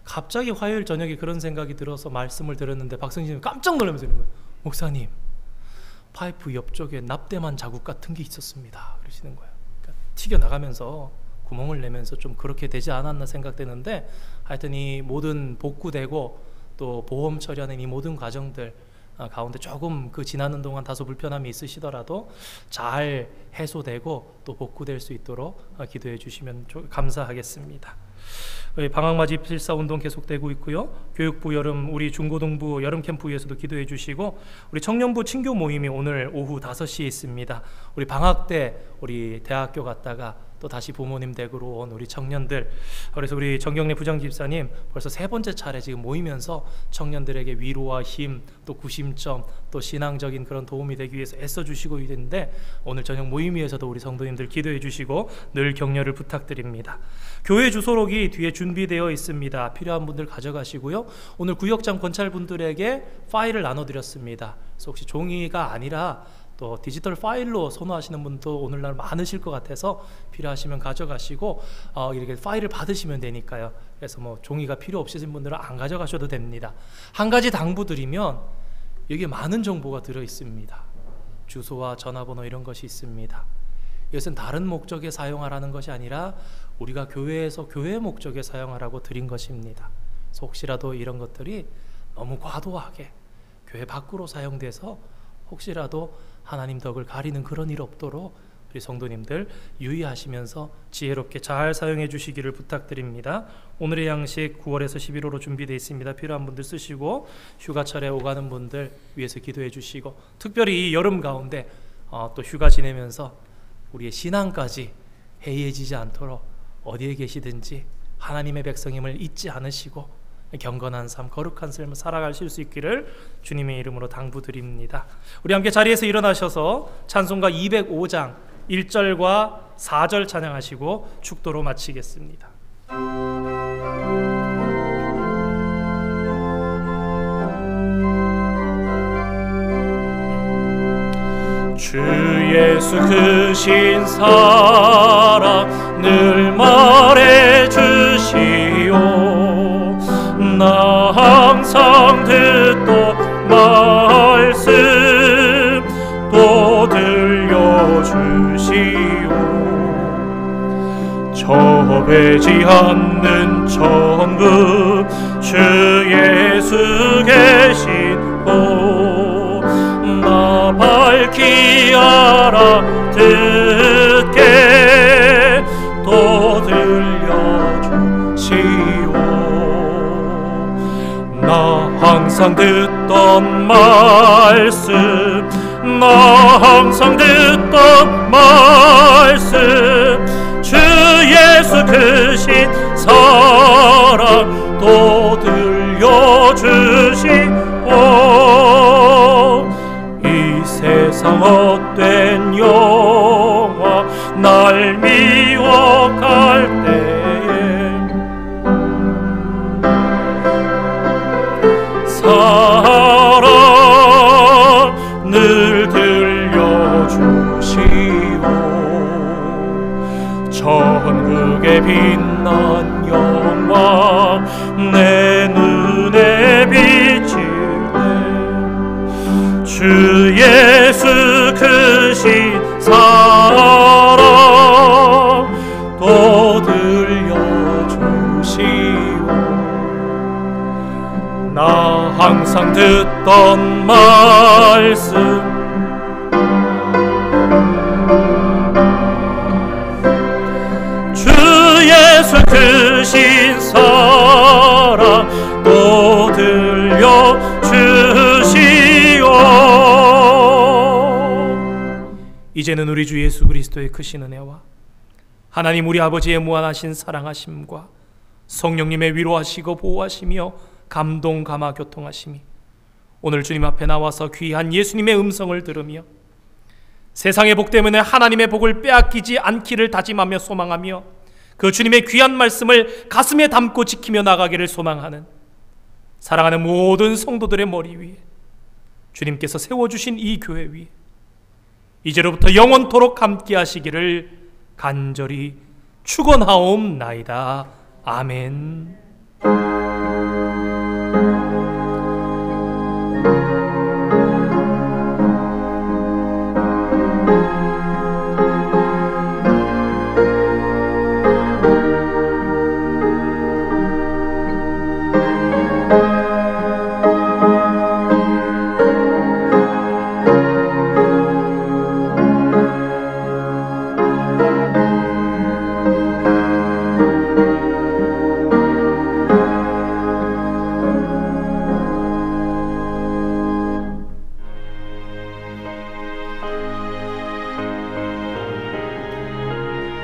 갑자기 화요일 저녁에 그런 생각이 들어서 말씀을 드렸는데, 박성진 집사님 깜짝 놀라면서 이러는 거예요. 목사님, 파이프 옆쪽에 납땜한 자국 같은 게 있었습니다, 그러시는 거예요. 그러니까 튀겨나가면서 구멍을 내면서 좀 그렇게 되지 않았나 생각되는데, 하여튼 이 모든 복구되고 또 보험 처리하는 이 모든 과정들 가운데 조금 그 지나는 동안 다소 불편함이 있으시더라도 잘 해소되고 또 복구될 수 있도록 기도해 주시면 감사하겠습니다. 방학맞이 필사운동 계속되고 있고요, 교육부 여름, 우리 중고등부 여름 캠프 위에서도 기도해 주시고, 우리 청년부 친교 모임이 오늘 오후 5시에 있습니다. 우리 방학 때 우리 대학교 갔다가 또 다시 부모님 댁으로 온 우리 청년들, 그래서 우리 정경래 부장집사님 벌써 3번째 차례 지금 모이면서 청년들에게 위로와 힘, 또 구심점, 또 신앙적인 그런 도움이 되기 위해서 애써주시고 있는데, 오늘 저녁 모임 위에서도 우리 성도님들 기도해 주시고 늘 격려를 부탁드립니다. 교회 주소록이 뒤에 준비되어 있습니다. 필요한 분들 가져가시고요, 오늘 구역장 권찰분들에게 파일을 나눠드렸습니다. 그래서 혹시 종이가 아니라 또 디지털 파일로 선호하시는 분도 오늘날 많으실 것 같아서 필요하시면 가져가시고 이렇게 파일을 받으시면 되니까요. 그래서 뭐 종이가 필요 없으신 분들은 안 가져가셔도 됩니다. 한 가지 당부드리면, 여기에 많은 정보가 들어 있습니다. 주소와 전화번호 이런 것이 있습니다. 이것은 다른 목적에 사용하라는 것이 아니라 우리가 교회에서 교회 목적에 사용하라고 드린 것입니다. 그래서 혹시라도 이런 것들이 너무 과도하게 교회 밖으로 사용돼서 혹시라도 하나님 덕을 가리는 그런 일 없도록 우리 성도님들 유의하시면서 지혜롭게 잘 사용해 주시기를 부탁드립니다. 오늘의 양식 9월에서 11월로 준비되어 있습니다. 필요한 분들 쓰시고, 휴가철에 오가는 분들 위해서 기도해 주시고, 특별히 이 여름 가운데 또 휴가 지내면서 우리의 신앙까지 해이해지지 않도록 어디에 계시든지 하나님의 백성임을 잊지 않으시고 경건한 삶, 거룩한 삶을 살아가실 수 있기를 주님의 이름으로 당부드립니다. 우리 함께 자리에서 일어나셔서 찬송가 205장 1절과 4절 찬양하시고 축도로 마치겠습니다. 주 예수 크신 사랑 늘 말해주시오. 나 항상 듣던 말씀 또 들려주시오. 저배지 않는 천국 주 예수 계신 곳, 나 밝히 알아듣게 또 들려주시오. 나 항상 듣던 말씀, 나 항상 듣던 말씀, 주 예수 크신 사랑 또 들려주시오. 이 세상 헛된 영화 날 미워갈 때에 사랑을 들려주시오. 천국의 빛난 영광 내 눈에 비칠 때 주 예수 크신 사랑 또 들려주시오. 나 항상 듣던 말씀, 주 예수 크신 사랑 또 들려주시오. 이제는 우리 주 예수 그리스도의 크신 은혜와 하나님 우리 아버지의 무한하신 사랑하심과 성령님의 위로하시고 보호하시며 감동 감화 교통하심이 오늘 주님 앞에 나와서 귀한 예수님의 음성을 들으며 세상의 복 때문에 하나님의 복을 빼앗기지 않기를 다짐하며 소망하며 그 주님의 귀한 말씀을 가슴에 담고 지키며 나가기를 소망하는 사랑하는 모든 성도들의 머리 위에 주님께서 세워주신 이 교회 위에 이제로부터 영원토록 함께 하시기를 간절히 축원하옵나이다. 아멘.